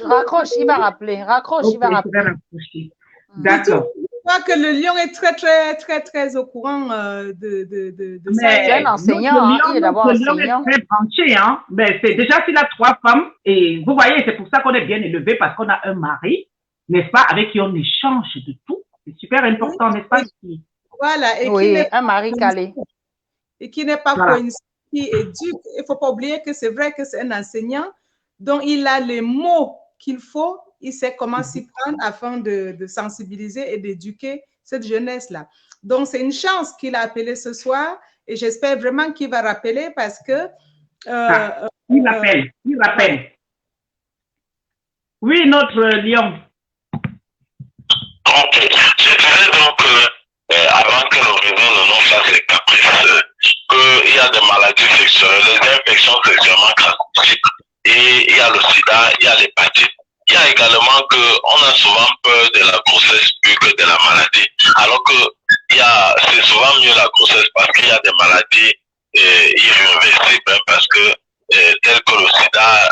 il va rappeler. Raccroche, Ok, il va je rappeler. vais raccrocher. D'accord. Je crois que le lion est très au courant de ça. C'est un enseignant, il est d'abord enseignant. Le lion est très branché, hein. Ben, c'est déjà s'il a 3 femmes, et vous voyez, c'est pour ça qu'on est bien élevé, parce qu'on a un mari, n'est-ce pas, avec qui on échange de tout. C'est super important, n'est-ce pas? Voilà. Et oui, un mari calé. Et qui n'est pas coincé, qui éduque. Il ne faut pas oublier que c'est vrai que c'est un enseignant, dont il a les mots qu'il faut, il sait comment s'y prendre afin de sensibiliser et d'éduquer cette jeunesse-là. Donc, c'est une chance qu'il a appelé ce soir et j'espère vraiment qu'il va rappeler parce que... il rappelle. Oui, notre lion. Ok. Je dirais donc, avant que le réseau ne nous fasse les caprices, qu'il y a des maladies sexuelles, des infections sexuellement transmissibles, et il y a le sida, il y a l'hépatite. Il y a également qu'on a souvent peur de la grossesse plus que de la maladie, alors que c'est souvent mieux la grossesse parce qu'il y a des maladies irréversibles, parce que tel que le sida,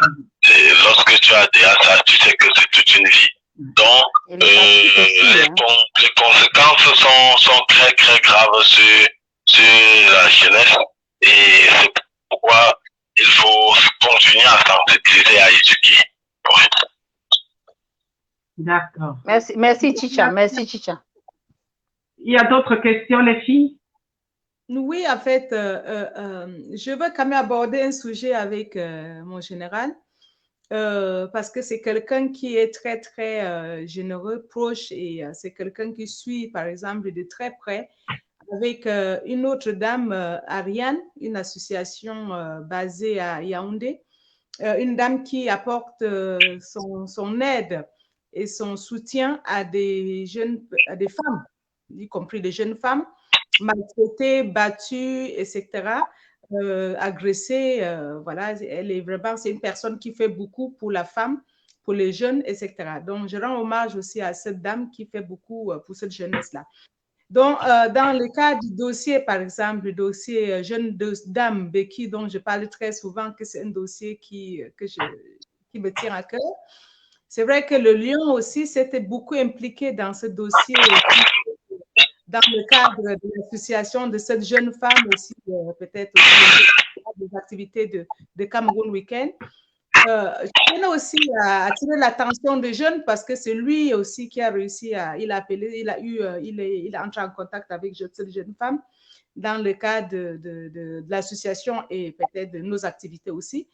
lorsque tu as déjà ça, tu sais que c'est toute une vie. Donc, les conséquences sont très graves sur la jeunesse et c'est pourquoi il faut continuer à sensibiliser, à éduquer. Ouais. D'accord. Merci Chicha. Il y a d'autres questions, les filles? Oui, en fait, je veux quand même aborder un sujet avec mon général. Parce que c'est quelqu'un qui est très généreux, proche et c'est quelqu'un qui suit, par exemple, de très près avec une autre dame, Ariane, une association basée à Yaoundé, une dame qui apporte son aide et son soutien à des femmes, y compris des jeunes femmes, maltraitées, battues, etc., agressée, voilà, elle est vraiment, c'est une personne qui fait beaucoup pour la femme, pour les jeunes, etc. Donc, je rends hommage aussi à cette dame qui fait beaucoup pour cette jeunesse-là. Donc, dans le cas du dossier, par exemple, le dossier jeune dame Becky, dont je parle très souvent, que c'est un dossier qui me tient à cœur. C'est vrai que le Lion aussi s'était beaucoup impliqué dans ce dossier dans le cadre de l'association de cette jeune femme aussi, peut-être aussi des activités de Cameroun Week-end. Je tiens aussi à attirer l'attention des jeunes parce que c'est lui aussi qui a réussi il est entré en contact avec cette jeune femme dans le cadre de l'association et peut-être de nos activités aussi.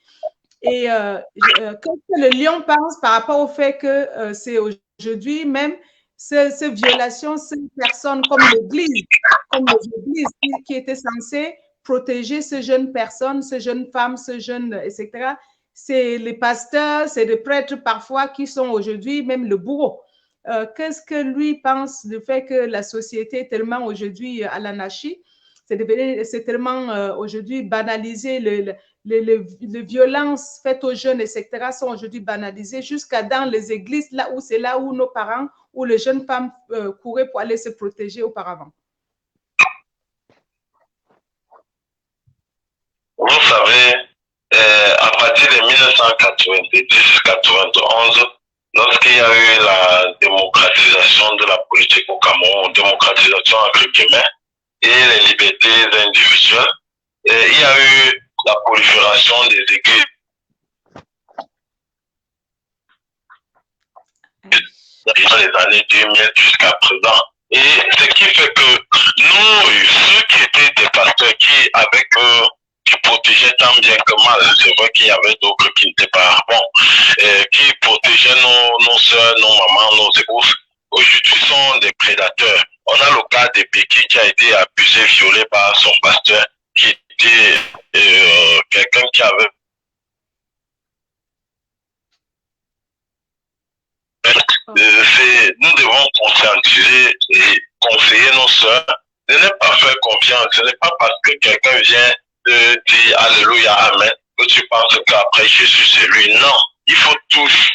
Et qu'est-ce que le lion pense par rapport au fait que c'est aujourd'hui même ces violations, ces personnes comme l'Église qui étaient censées protéger ces jeunes personnes, ces jeunes femmes, ces jeunes, etc. C'est les pasteurs, c'est les prêtres parfois qui sont aujourd'hui même le bourreau. Qu'est-ce que lui pense du fait que la société est tellement aujourd'hui à l'anarchie, c'est tellement aujourd'hui banalisé, les violences faites aux jeunes, etc., sont aujourd'hui banalisées jusqu'à dans les églises, c'est là où nos parents, où les jeunes femmes couraient pour aller se protéger auparavant. Vous savez, à partir de 1990-91, lorsqu'il y a eu la démocratisation de la politique au Cameroun, démocratisation entre guillemets, et les libertés individuelles, il y a eu la prolifération des églises dans les années 2000 jusqu'à présent. Et ce qui fait que nous, ceux qui étaient des pasteurs qui, avec eux, qui protégeaient tant bien que mal, c'est vrai qu'il y avait d'autres qui n'étaient pas bons, qui protégeaient nos soeurs, nos mamans, nos épouses, aujourd'hui sont des prédateurs. On a le cas de Béki qui a été abusé, violé par son pasteur, qui était quelqu'un qui avait nous devons conscientiser et conseiller nos soeurs de ne pas faire confiance. Ce n'est pas parce que quelqu'un vient de dire Alléluia, Amen, que tu penses qu'après Jésus c'est lui. Non, il faut tous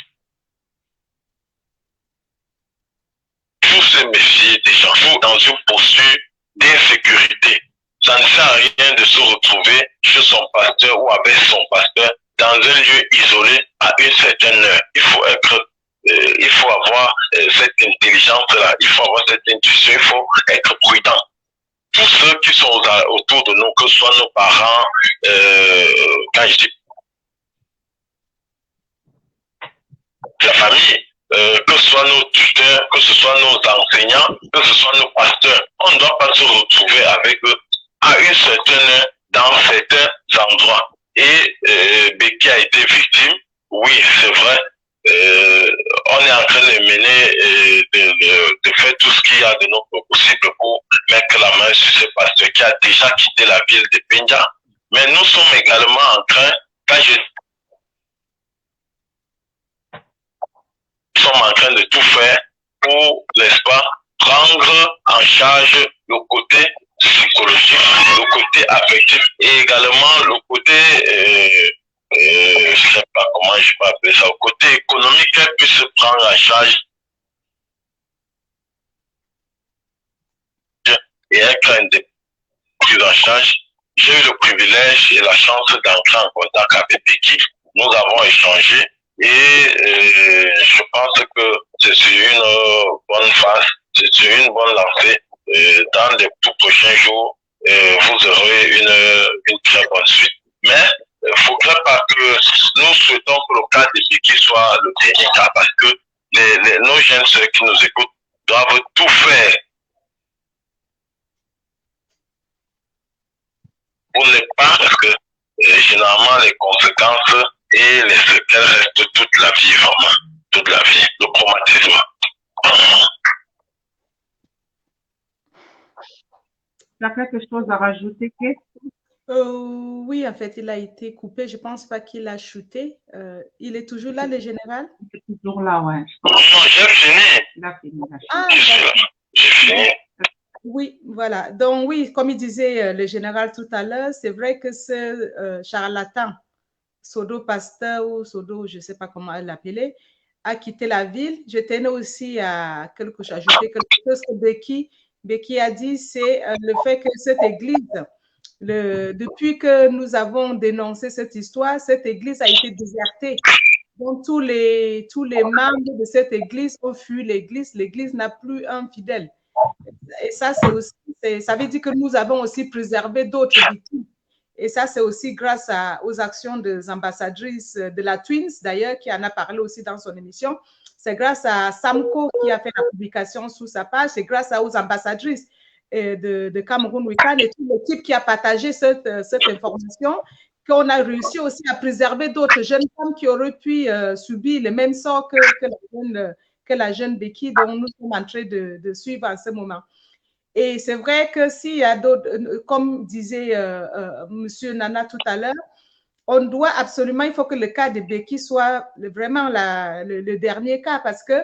se méfier des gens. Il faut dans une posture d'insécurité. Ça ne sert à rien de se retrouver chez son pasteur ou avec son pasteur dans un lieu isolé à une certaine heure. Il faut avoir cette intelligence-là, il faut avoir cette intuition, il faut être prudent. Tous ceux qui sont autour de nous, que ce soit nos parents, quand je dis la famille, que ce soit nos tuteurs, que ce soit nos enseignants, que ce soit nos pasteurs, on ne doit pas se retrouver avec eux à une certaine heure dans certains endroits. Et Béki a été victime, oui, c'est vrai. On est en train de mener, de faire tout ce qu'il y a de notre possible pour mettre la main sur ce pasteur qui a déjà quitté la ville de Pinja. Mais nous sommes également en train, nous sommes en train de tout faire pour, n'est-ce pas, prendre en charge le côté psychologique, le côté affectif et également le côté je sais pas comment je peux appeler ça, au côté économique, qu'elle puisse prendre en charge et être prise en charge. J'ai eu le privilège et la chance d'entrer en contact avec Béki. Nous avons échangé et je pense que c'est sur une bonne phase, c'est sur une bonne lancée. Dans les tout prochains jours, vous aurez une très bonne suite. Mais il ne faudrait pas que nous souhaitons que le cas de Béki soit le dernier cas parce que nos jeunes ceux qui nous écoutent doivent tout faire pour ne pas, parce que généralement les conséquences et les séquelles restent toute la vie, vraiment, toute la vie, le traumatisme. Tu as quelque chose à rajouter, Kate? Oui, en fait, il a été coupé. Je ne pense pas qu'il a shooté. Il est toujours là, le général? Il est toujours là, ouais. Non, j'ai fini. Il a fini. Ah, j'ai fini. Oui, voilà. Donc, oui, comme il disait le général tout à l'heure, c'est vrai que ce charlatan, Sodo Pasteur ou Sodo, je ne sais pas comment l'appeler, a quitté la ville. Je tenais aussi à ajouter quelque chose que Béki a dit, c'est le fait que cette église, depuis que nous avons dénoncé cette histoire, cette église a été désertée. Donc, tous les membres de cette église ont fui l'église. L'église n'a plus un fidèle. Et ça, ça veut dire que nous avons aussi préservé d'autres victimes. Et ça, c'est aussi grâce aux actions des ambassadrices de la Twins, d'ailleurs, qui en a parlé aussi dans son émission. C'est grâce à Samko qui a fait la publication sous sa page. C'est grâce aux ambassadrices de Cameroun Weekend et toute l'équipe qui a partagé cette information, qu'on a réussi aussi à préserver d'autres jeunes femmes qui auraient pu subir le même sort que la jeune Becky dont nous sommes en train de suivre en ce moment. Et c'est vrai que s'il y a d'autres, comme disait Monsieur Nana tout à l'heure, on doit absolument, il faut que le cas de Becky soit vraiment le dernier cas parce que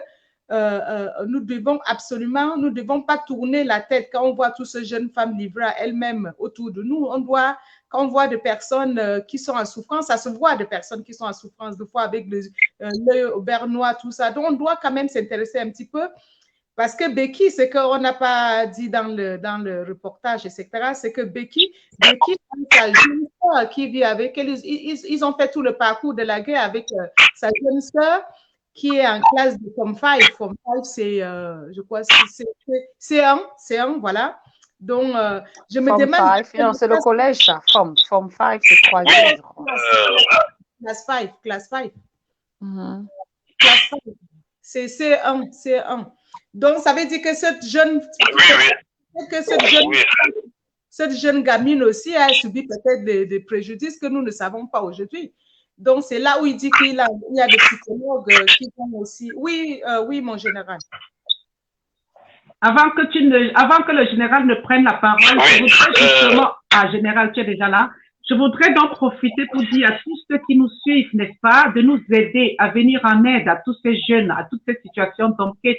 nous devons absolument, nous ne devons pas tourner la tête quand on voit toutes ces jeunes femmes livrées à elles-mêmes autour de nous. Quand on voit des personnes qui sont en souffrance, ça se voit des personnes qui sont en souffrance, des fois avec l'œil au bernois, tout ça. Donc, on doit quand même s'intéresser un petit peu. Parce que Becky, ce qu'on n'a pas dit dans le reportage, etc., c'est que Becky sa jeune sœur qui vit avec elle, ils ont fait tout le parcours de la guerre avec sa jeune sœur qui est en classe de Form 5. Form 5, c'est, je crois, c'est un, voilà. Donc, je me demande... Non, c'est le collège, ça. Form 5, c'est 3 ans, je crois. Classe 5. Classe 5. C'est un. Donc, ça veut dire que cette jeune gamine aussi a subi peut-être des préjudices que nous ne savons pas aujourd'hui. Donc, c'est là où il dit qu'il y a des psychologues qui vont aussi... Oui, mon général. Avant que le général ne prenne la parole, je voudrais justement... Ah, général, tu es déjà là. Je voudrais donc profiter pour dire à tous ceux qui nous suivent, n'est-ce pas, de nous aider à venir en aide à tous ces jeunes, à toutes ces situations dont Kate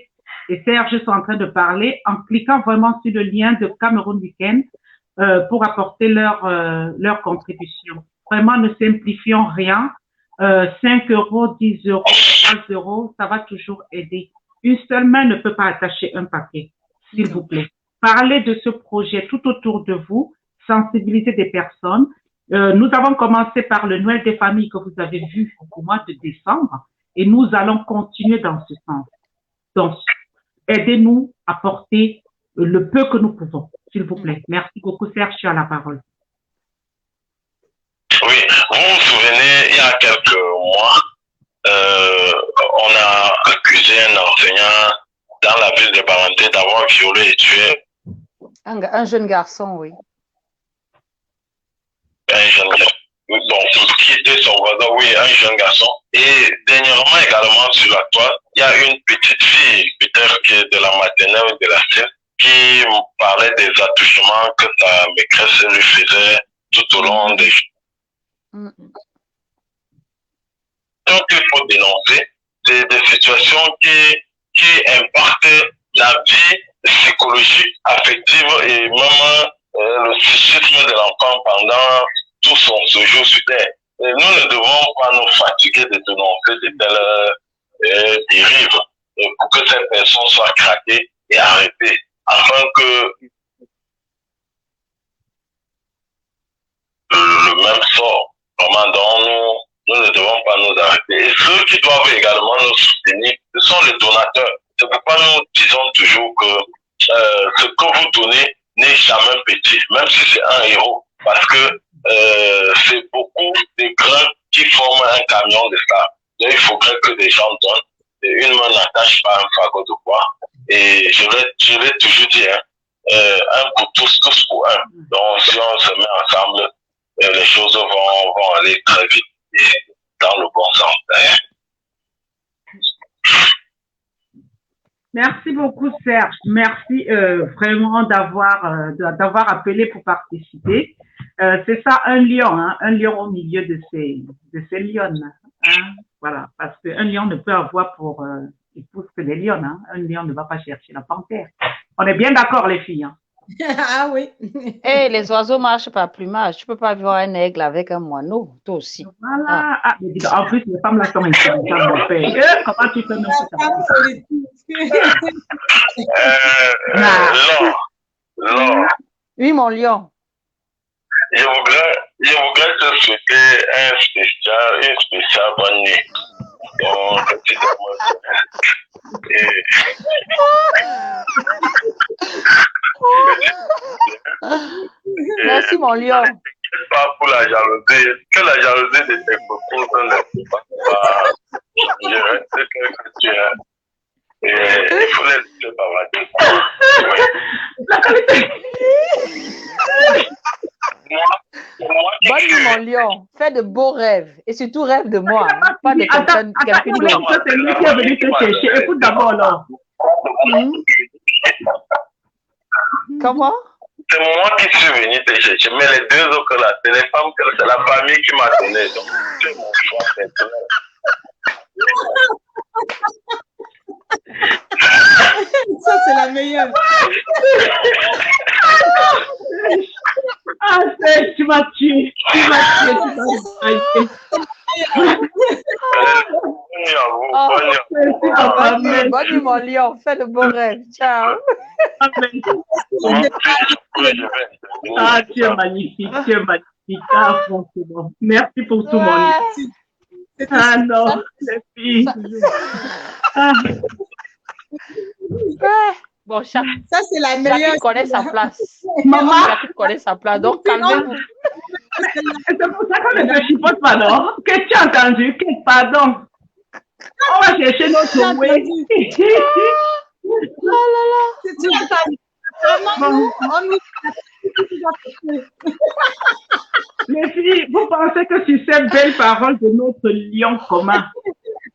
et Serge sont en train de parler, en cliquant vraiment sur le lien de Cameroun Weekend pour apporter leur contribution. Vraiment, ne simplifions rien. 5 euros, 10 euros, 3 euros, ça va toujours aider. Une seule main ne peut pas attacher un paquet, s'il vous plaît. Parlez de ce projet tout autour de vous, sensibiliser des personnes. Nous avons commencé par le Noël des familles que vous avez vu au mois de décembre et nous allons continuer dans ce sens. Donc, aidez-nous à porter le peu que nous pouvons, s'il vous plaît. Merci beaucoup, Serge, tu as la parole. Oui, vous vous souvenez, il y a quelques mois, on a accusé un enseignant dans la ville de Baranté d'avoir violé et tué un jeune garçon, oui. Un jeune garçon. Bon, qui était son voisin, oui, un jeune garçon. Et dernièrement également sur la toile, il y a une petite fille, peut-être qui est de la maternelle ou de la scène, qui parlait des attouchements que sa maîtresse lui faisait tout au long des jours. Donc, il faut dénoncer, c'est des situations qui impactent la vie psychologique, affective et même le psychisme de l'enfant pendant tout son séjour sur Terre. Et nous ne devons pas nous fatiguer de dénoncer de telles dérives pour que ces personnes soient craquées et arrêtées, afin que le même sort, vraiment, dont nous ne devons pas nous arrêter. Et ceux qui doivent également nous soutenir, ce sont les donateurs. C'est pourquoi nous disons toujours que ce que vous donnez n'est jamais petit, même si c'est un héros, parce que c'est beaucoup de grains qui forment un camion de sable. Donc, il faudrait que des gens donnent. Une main n'attache pas un fagot de bois. Et je l'ai toujours dit, hein, un pour tous, tous pour un. Donc, si on se met ensemble, les choses vont aller très vite et dans le bon sens. Merci beaucoup, Serge. Merci vraiment d'avoir appelé pour participer. C'est ça, un lion au milieu de ces lionnes. Hein? Voilà, parce qu'un lion ne peut avoir pour épouse que des lions. Hein? Un lion ne va pas chercher la panthère. On est bien d'accord, les filles. Hein? Ah oui. Et les oiseaux marchent par plumage. Tu ne peux pas voir un aigle avec un moineau, toi aussi. Voilà. Ah, en plus, les femmes là sont intéressantes, mon père. Comment tu peux nous Oui, mon lion. Je voudrais te souhaiter une spéciale bonne nuit. Donc, Merci, mon lion. Pas pour la jalousie, que la jalousie de tes propos ne pas. Je reste que tu es. Il faut les laisser parler. La qualité. Bonne nuit, mon lion. Fais de beaux rêves. Et surtout, rêve de moi. Hein. Pas de quelqu'un d'autre. C'est lui qui est venu te chercher. Écoute d'abord, là. Comment? C'est moi qui suis venu te chercher. Mais les deux autres là, c'est les femmes, c'est la famille qui m'a donné. Donc, c'est mon choix personnel. Ça, c'est la meilleure. Ah, tu m'as tué. Tu m'as tué. Bonne nuit, mon lion. Fais de beaux rêves. Ciao. Ah, tu es magnifique. Tu es magnifique. Ah, franchement. Merci pour tout, mon lit. Ah non, les filles. Ah. Bon, ça c'est la meilleure. Chacun connaît sa place. Maman. Chacun connaît sa place. Donc, calmez-vous. C'est pour ça qu'on ne se chipote pas, non? Qu'est-ce que tu as entendu? Pardon. On va chercher notre way. Oh là là. Les filles, vous pensez que sur ces belles paroles de notre lion commun,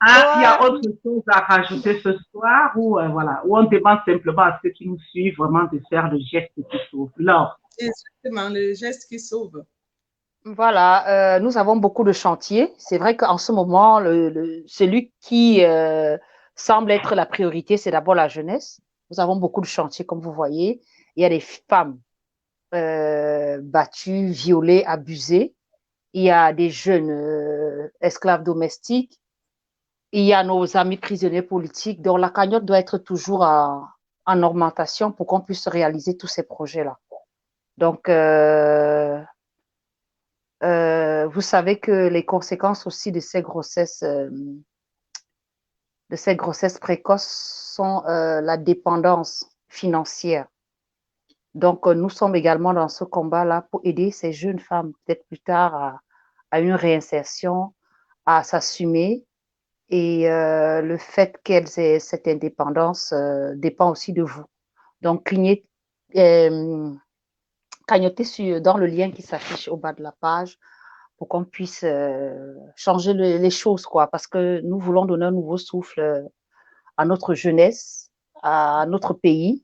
il y a autre chose à rajouter ce soir ou voilà, où on demande simplement à ceux qui nous suivent vraiment de faire le geste qui sauve. Laure. Exactement, le geste qui sauve. Voilà, nous avons beaucoup de chantiers. C'est vrai qu'en ce moment, celui qui semble être la priorité, c'est d'abord la jeunesse. Nous avons beaucoup de chantiers, comme vous voyez. Il y a des femmes battues, violées, abusées. Il y a des jeunes esclaves domestiques. Il y a nos amis prisonniers politiques. Donc, la cagnotte doit être toujours en augmentation pour qu'on puisse réaliser tous ces projets-là. Donc, vous savez que les conséquences aussi de ces grossesses précoces sont la dépendance financière. Donc, nous sommes également dans ce combat-là pour aider ces jeunes femmes, peut-être plus tard, à une réinsertion, à s'assumer. Et le fait qu'elles aient cette indépendance dépend aussi de vous. Donc, cagnottez dans le lien qui s'affiche au bas de la page pour qu'on puisse changer les choses, quoi, parce que nous voulons donner un nouveau souffle à notre jeunesse, à notre pays.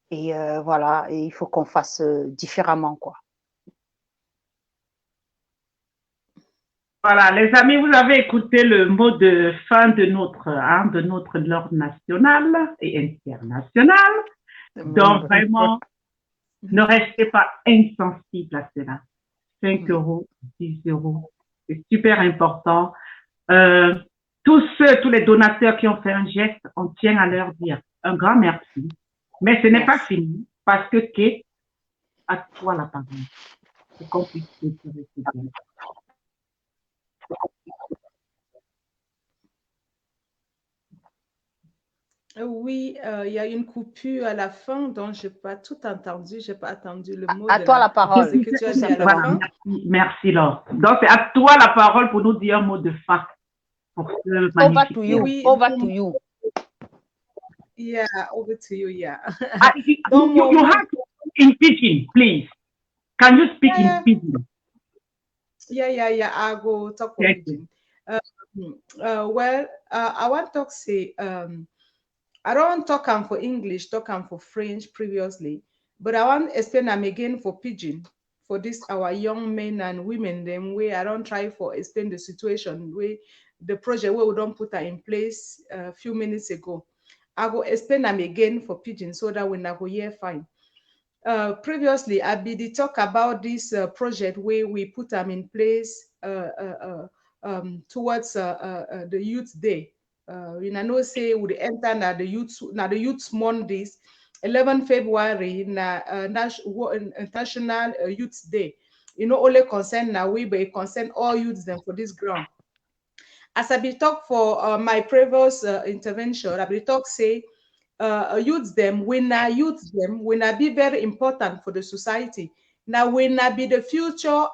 Et voilà, et il faut qu'on fasse différemment, quoi. Voilà, les amis, vous avez écouté le mot de fin de notre ordre national et international. Donc, vraiment, ne restez pas insensibles à cela. 5 €, 10 €, c'est super important. Tous les donateurs qui ont fait un geste, on tient à leur dire un grand merci. Mais ce n'est pas fini, parce que Kate, à toi la parole. C'est compliqué de rester. Oui, il y a une coupure à la fin, donc je n'ai pas tout entendu. Je n'ai pas attendu le mot. À toi la parole. Ce que tu as dit à la fin. Merci, Laure. Donc, c'est à toi la parole pour nous dire un mot de fin. Over to you. Oui, over to you. Yeah, over to you, yeah. You have to in Pidgin, please. Can you speak in Pidgin? Yeah. I go talk in Pidgin. Well, I want to say, I don't talk for English, talk for French previously, but I want to explain them again for Pidgin, for this our young men and women, them way I don't try for explain the situation, where the project where we don't put that in place a few minutes ago. I go explain them again for Pidgin so that when I go hear fine. Previously, I did talk about this project where we put them in place towards the Youth Day. I know say we enter na the Youth Mondays, 11 February na International Youth Day. You know, only concern now we but concern all youths them for this ground. As I be talk for my previous intervention, I be talk say youths them when I be very important for the society. Now when I be the future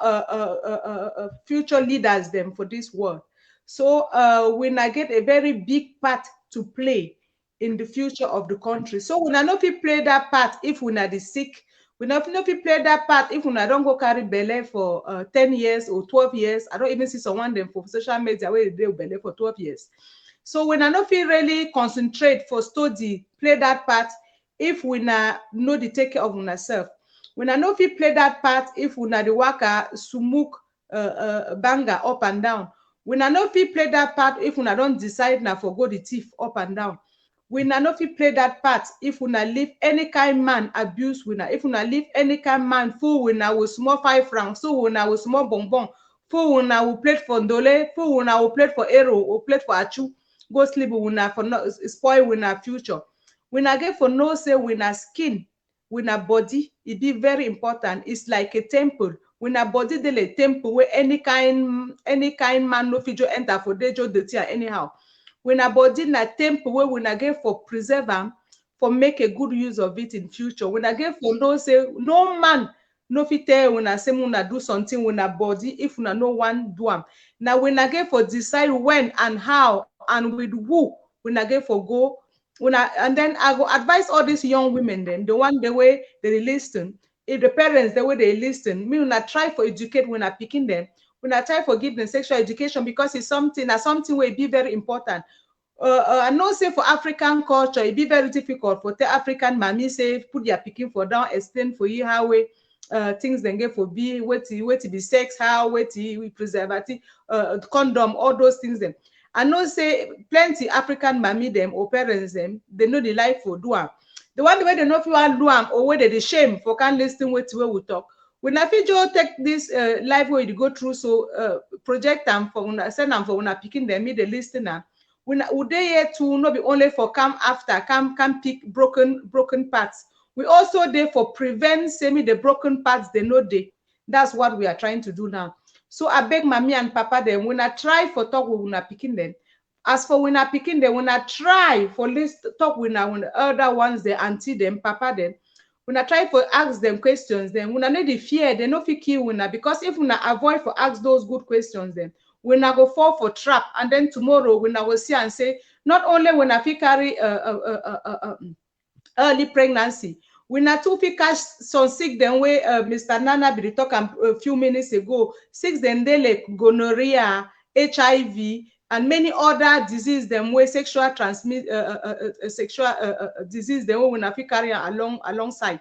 future leaders them for this world. So when I get a very big part to play in the future of the country. So we not fit play that part if we not the sick. We not fit play that part if we not don't go carry belle for 10 years or 12 years. I don't even see someone them for social media where they belle for 12 years. So we not fit really concentrate for study, play that part if we not know the take care of ourselves. We not fit play that part if we not the worker smoke banger up and down. We not fit play that part if we not don't decide now for go the thief up and down. We not fit play that part if we not leave any kind man abuse we not. If we not leave any kind man fool we not with small 5 francs, so we not with small bonbon, fool we not will plate for ndole, fool we not will plate for arrow or plate for achu, go sleep we not for no spoil we not future. We not get for no say we not skin, we not body. It be very important. It's like a temple. We not body de le temple where any kind man no fit enter for dejo dirty anyhow. When a body na temple where we not get for preserve them, for make a good use of it in future. When I get for no say no man no fit tell when I say we na do something when a body if we no one do them. Now when I get for decide when and how and with who when I get for go and then I go advise all these young women then the one the way they listen. If the parents the way they listen, me when I try for educate when I picking them. When I try for give them sexual education because it's something will be very important. I know say for African culture, it be very difficult for the African mommy say put their picking for down, explain for you how we things then get for be wait to be sex, how wait we preservative, condom, all those things them. I know say plenty African mommy them or parents them, they know the life for do am. The one way they know if you want do am or whether they shame for can't listen wait where we talk. When I feel take this live way to go through, so project them for when I send them for when I picking them, me the listener. When would they here to not be only for come after, come pick broken parts. We also there for prevent semi the broken parts they know they. That's what we are trying to do now. So I beg mommy and papa them when I try for talk with when I picking them. As for when I picking them, when I try for list talk with now when the other ones they auntie them, papa them. When I try for ask them questions, then when I need the fear, they no fit kill winner because if we avoid for ask those good questions, then when I go fall for trap, and then tomorrow when I will see and say not only when I fit carry early pregnancy, when I too fit catch some sick then way Mr. Nana be talking a few minutes ago, sick then they like gonorrhea, HIV. And many other diseases, them way sexual transmit disease, them when I carry alongside.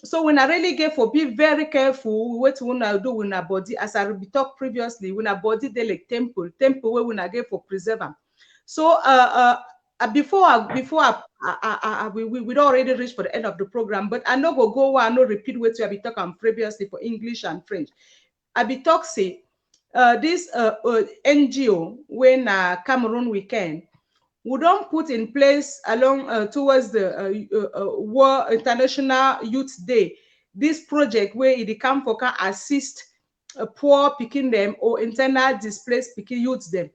So when I really get for be very careful what we wanna do with our body, as I talked previously, when our body they like temple where when I get for preserve them. So before we already reached for the end of the program, but I know go I know repeat what I be talking previously for English and French. I be talk say. This NGO when Cameroon weekend we don't put in place along towards the World International Youth Day this project where it come for can assist poor picking them or internal displaced picking youths them.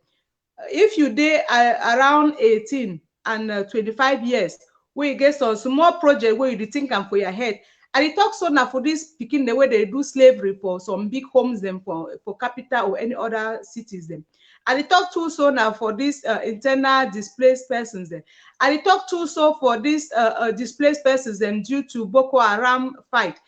If you day around 18 and 25 years, we get some small project where you think and for your head. And it talks so now for this picking the way they do slavery for some big homes them for capital or any other cities them. And it talks too so now for this internal displaced persons them. And it talks too so for this displaced persons them due to Boko Haram fight.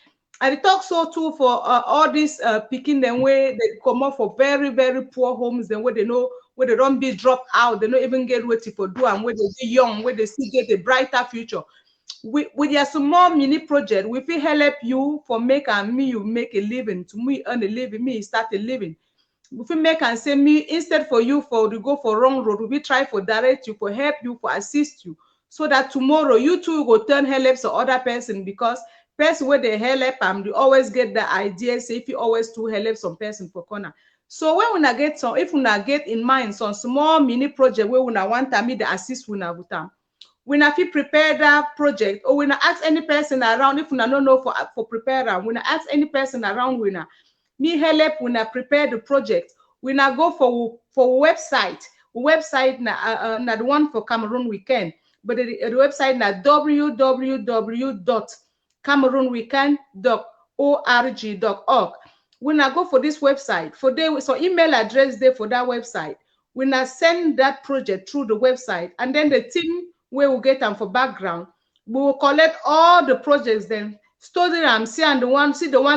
And it talks so too for all this picking them where they come up for very, very poor homes them where they know where they don't be dropped out, they don't even get ready for do and where they be young, where they still get a brighter future. With your small mini project, we feel help you for make and me you make a living, to me earn a living, me start a living. If we make and say me instead for you for to go for wrong road, we try for direct you, for help you, for assist you, so that tomorrow you too go turn help to other person because person where they help they always get the idea. Say if you always to help some person for corner. So when we get some, if we get in mind some small mini project where we want me the assist we with them. When I feel prepare that project, or when I ask any person around, if I don't know for prepare, when I ask any person around, when I me help when I prepare the project, when I go for website na the one for Cameroon weekend, but the website na www.cameroonweekend.org.org. When I go for this website, for there so email address there for that website. When I send that project through the website, and then the team where we get them for background. We will collect all the projects, then study them, see the one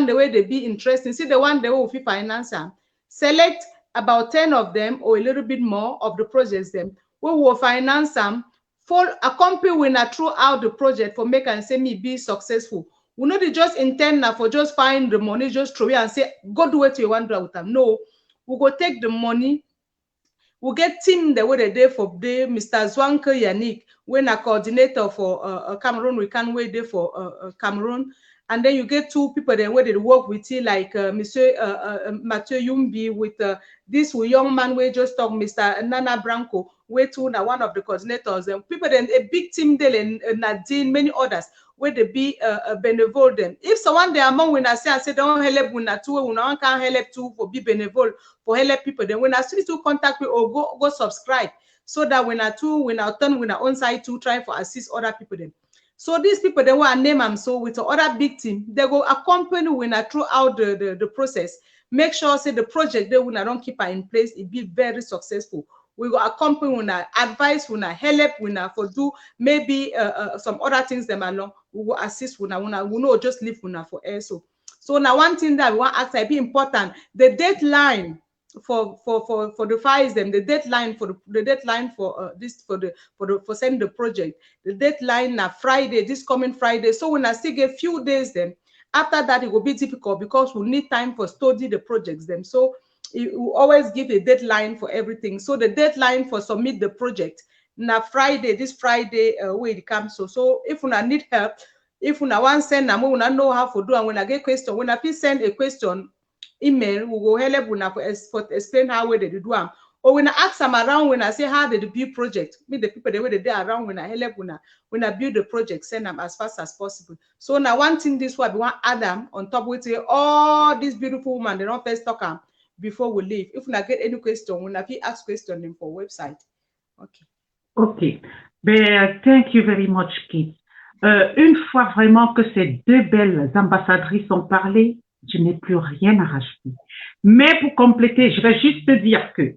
the way they be interesting, see the one the way we finance them. Select about 10 of them or a little bit more of the projects them. We will finance them, for accompany winner throughout the project for make and say me be successful. We not just intend now for just find the money, just throw it and say, go do what you want to do with them. No, we go take the money. We get team the way they did for the Mr. Zwanke Yannick, when a coordinator for Cameroon, we can wait there for Cameroon. And then you get two people then where they work with you, like Monsieur Mathieu Yumbi with this young man we just talk, Mr. Nana Branco, where two now one of the coordinators. And people then a big team there and Nadine, many others where they be benevolent. If someone they among when I say don't help when I two when I can't help two for be benevolent for help people, then when I see to contact me or go subscribe so that when I two when I turn when I on site to try for assist other people then. So these people, they want to name them so with the other big team, they go accompany winner throughout the process. Make sure say the project they winner don't keep her in place, it be very successful. We go accompany winner, advise winner, help winner for do maybe some other things them along. We will assist winner, we know just leave winner for air. So now one thing that we want to ask I be important, the deadline for the files them, the deadline for the deadline for for send the project, the deadline now Friday, this coming Friday. So when I still get few days then after that it will be difficult because we need time for study the projects them. So it will always give a deadline for everything. So the deadline for submit the project now Friday, this Friday where it comes. So if we need help, if we want send them, we know how to do, and when I get question, when I please send a question email, we will help una for explain how they do them. Or when I ask them around, when I say how they build project, me the people the way they do around when I help when I build the project, send them as fast as possible. So now one thing this one we want Adam on top with all these beautiful women, they don't first talk them before we leave. If we get any question, when I ask question them for website. Okay. Okay. Thank you very much, Kate. Une fois vraiment que ces deux belles ambassadrices ont parlé, je n'ai plus rien à rajouter. Mais pour compléter, je vais juste dire que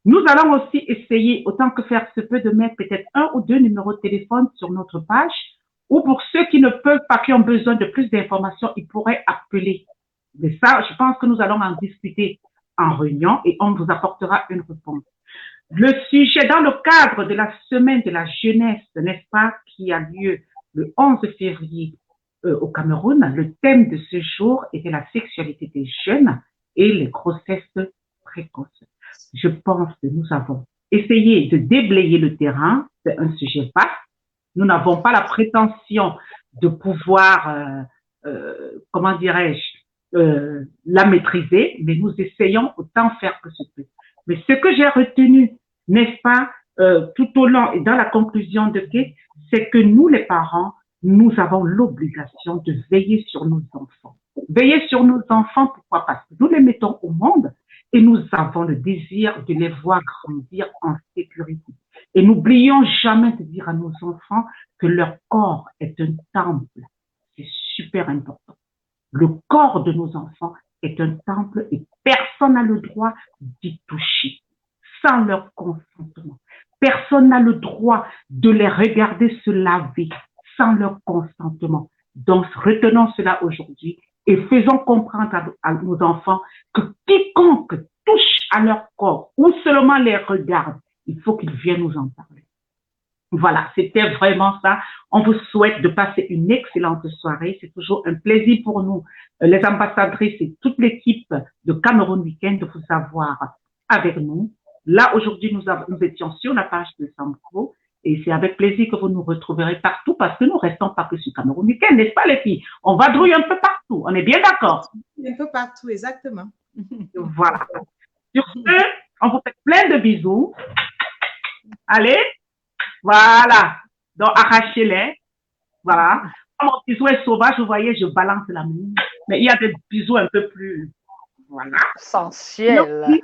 nous allons aussi essayer, autant que faire se peut, de mettre peut-être 1 ou 2 numéros de téléphone sur notre page, ou pour ceux qui ne peuvent pas, qui ont besoin de plus d'informations, ils pourraient appeler. Mais ça, je pense que nous allons en discuter en réunion et on vous apportera une réponse. Le sujet, dans le cadre de la semaine de la jeunesse, n'est-ce pas, qui a lieu le 11 février au Cameroun, le thème de ce jour était la sexualité des jeunes et les grossesses précoces. Je pense que nous avons essayé de déblayer le terrain, c'est un sujet vaste. Nous n'avons pas la prétention de pouvoir, comment dirais-je, la maîtriser, mais nous essayons autant faire que ce peut. Mais ce que j'ai retenu, n'est-ce pas, tout au long et dans la conclusion de Kate, c'est que nous, les parents, nous avons l'obligation de veiller sur nos enfants. Veiller sur nos enfants, pourquoi? Parce que nous les mettons au monde et nous avons le désir de les voir grandir en sécurité. Et n'oublions jamais de dire à nos enfants que leur corps est un temple. C'est super important. Le corps de nos enfants est un temple et personne n'a le droit d'y toucher sans leur consentement. Personne n'a le droit de les regarder se laver sans leur consentement. Donc, retenons cela aujourd'hui et faisons comprendre à nos enfants que quiconque touche à leur corps ou seulement les regarde, il faut qu'ils viennent nous en parler. Voilà, c'était vraiment ça. On vous souhaite de passer une excellente soirée. C'est toujours un plaisir pour nous, les ambassadrices et toute l'équipe de Cameroun Week-end, de vous avoir avec nous. Là, aujourd'hui, nous étions sur la page de Samco et c'est avec plaisir que vous nous retrouverez partout parce que nous restons pas que sur Cameroun Week-end, n'est-ce pas les filles? On vadrouille un peu partout, on est bien d'accord? Un peu partout, exactement. Voilà. Sur ce, on vous fait plein de bisous. Allez, voilà. Donc, arrachez-les. Voilà. Mon bisou est sauvage, vous voyez, je balance la main. Mais il y a des bisous un peu plus... Voilà. Sensuel.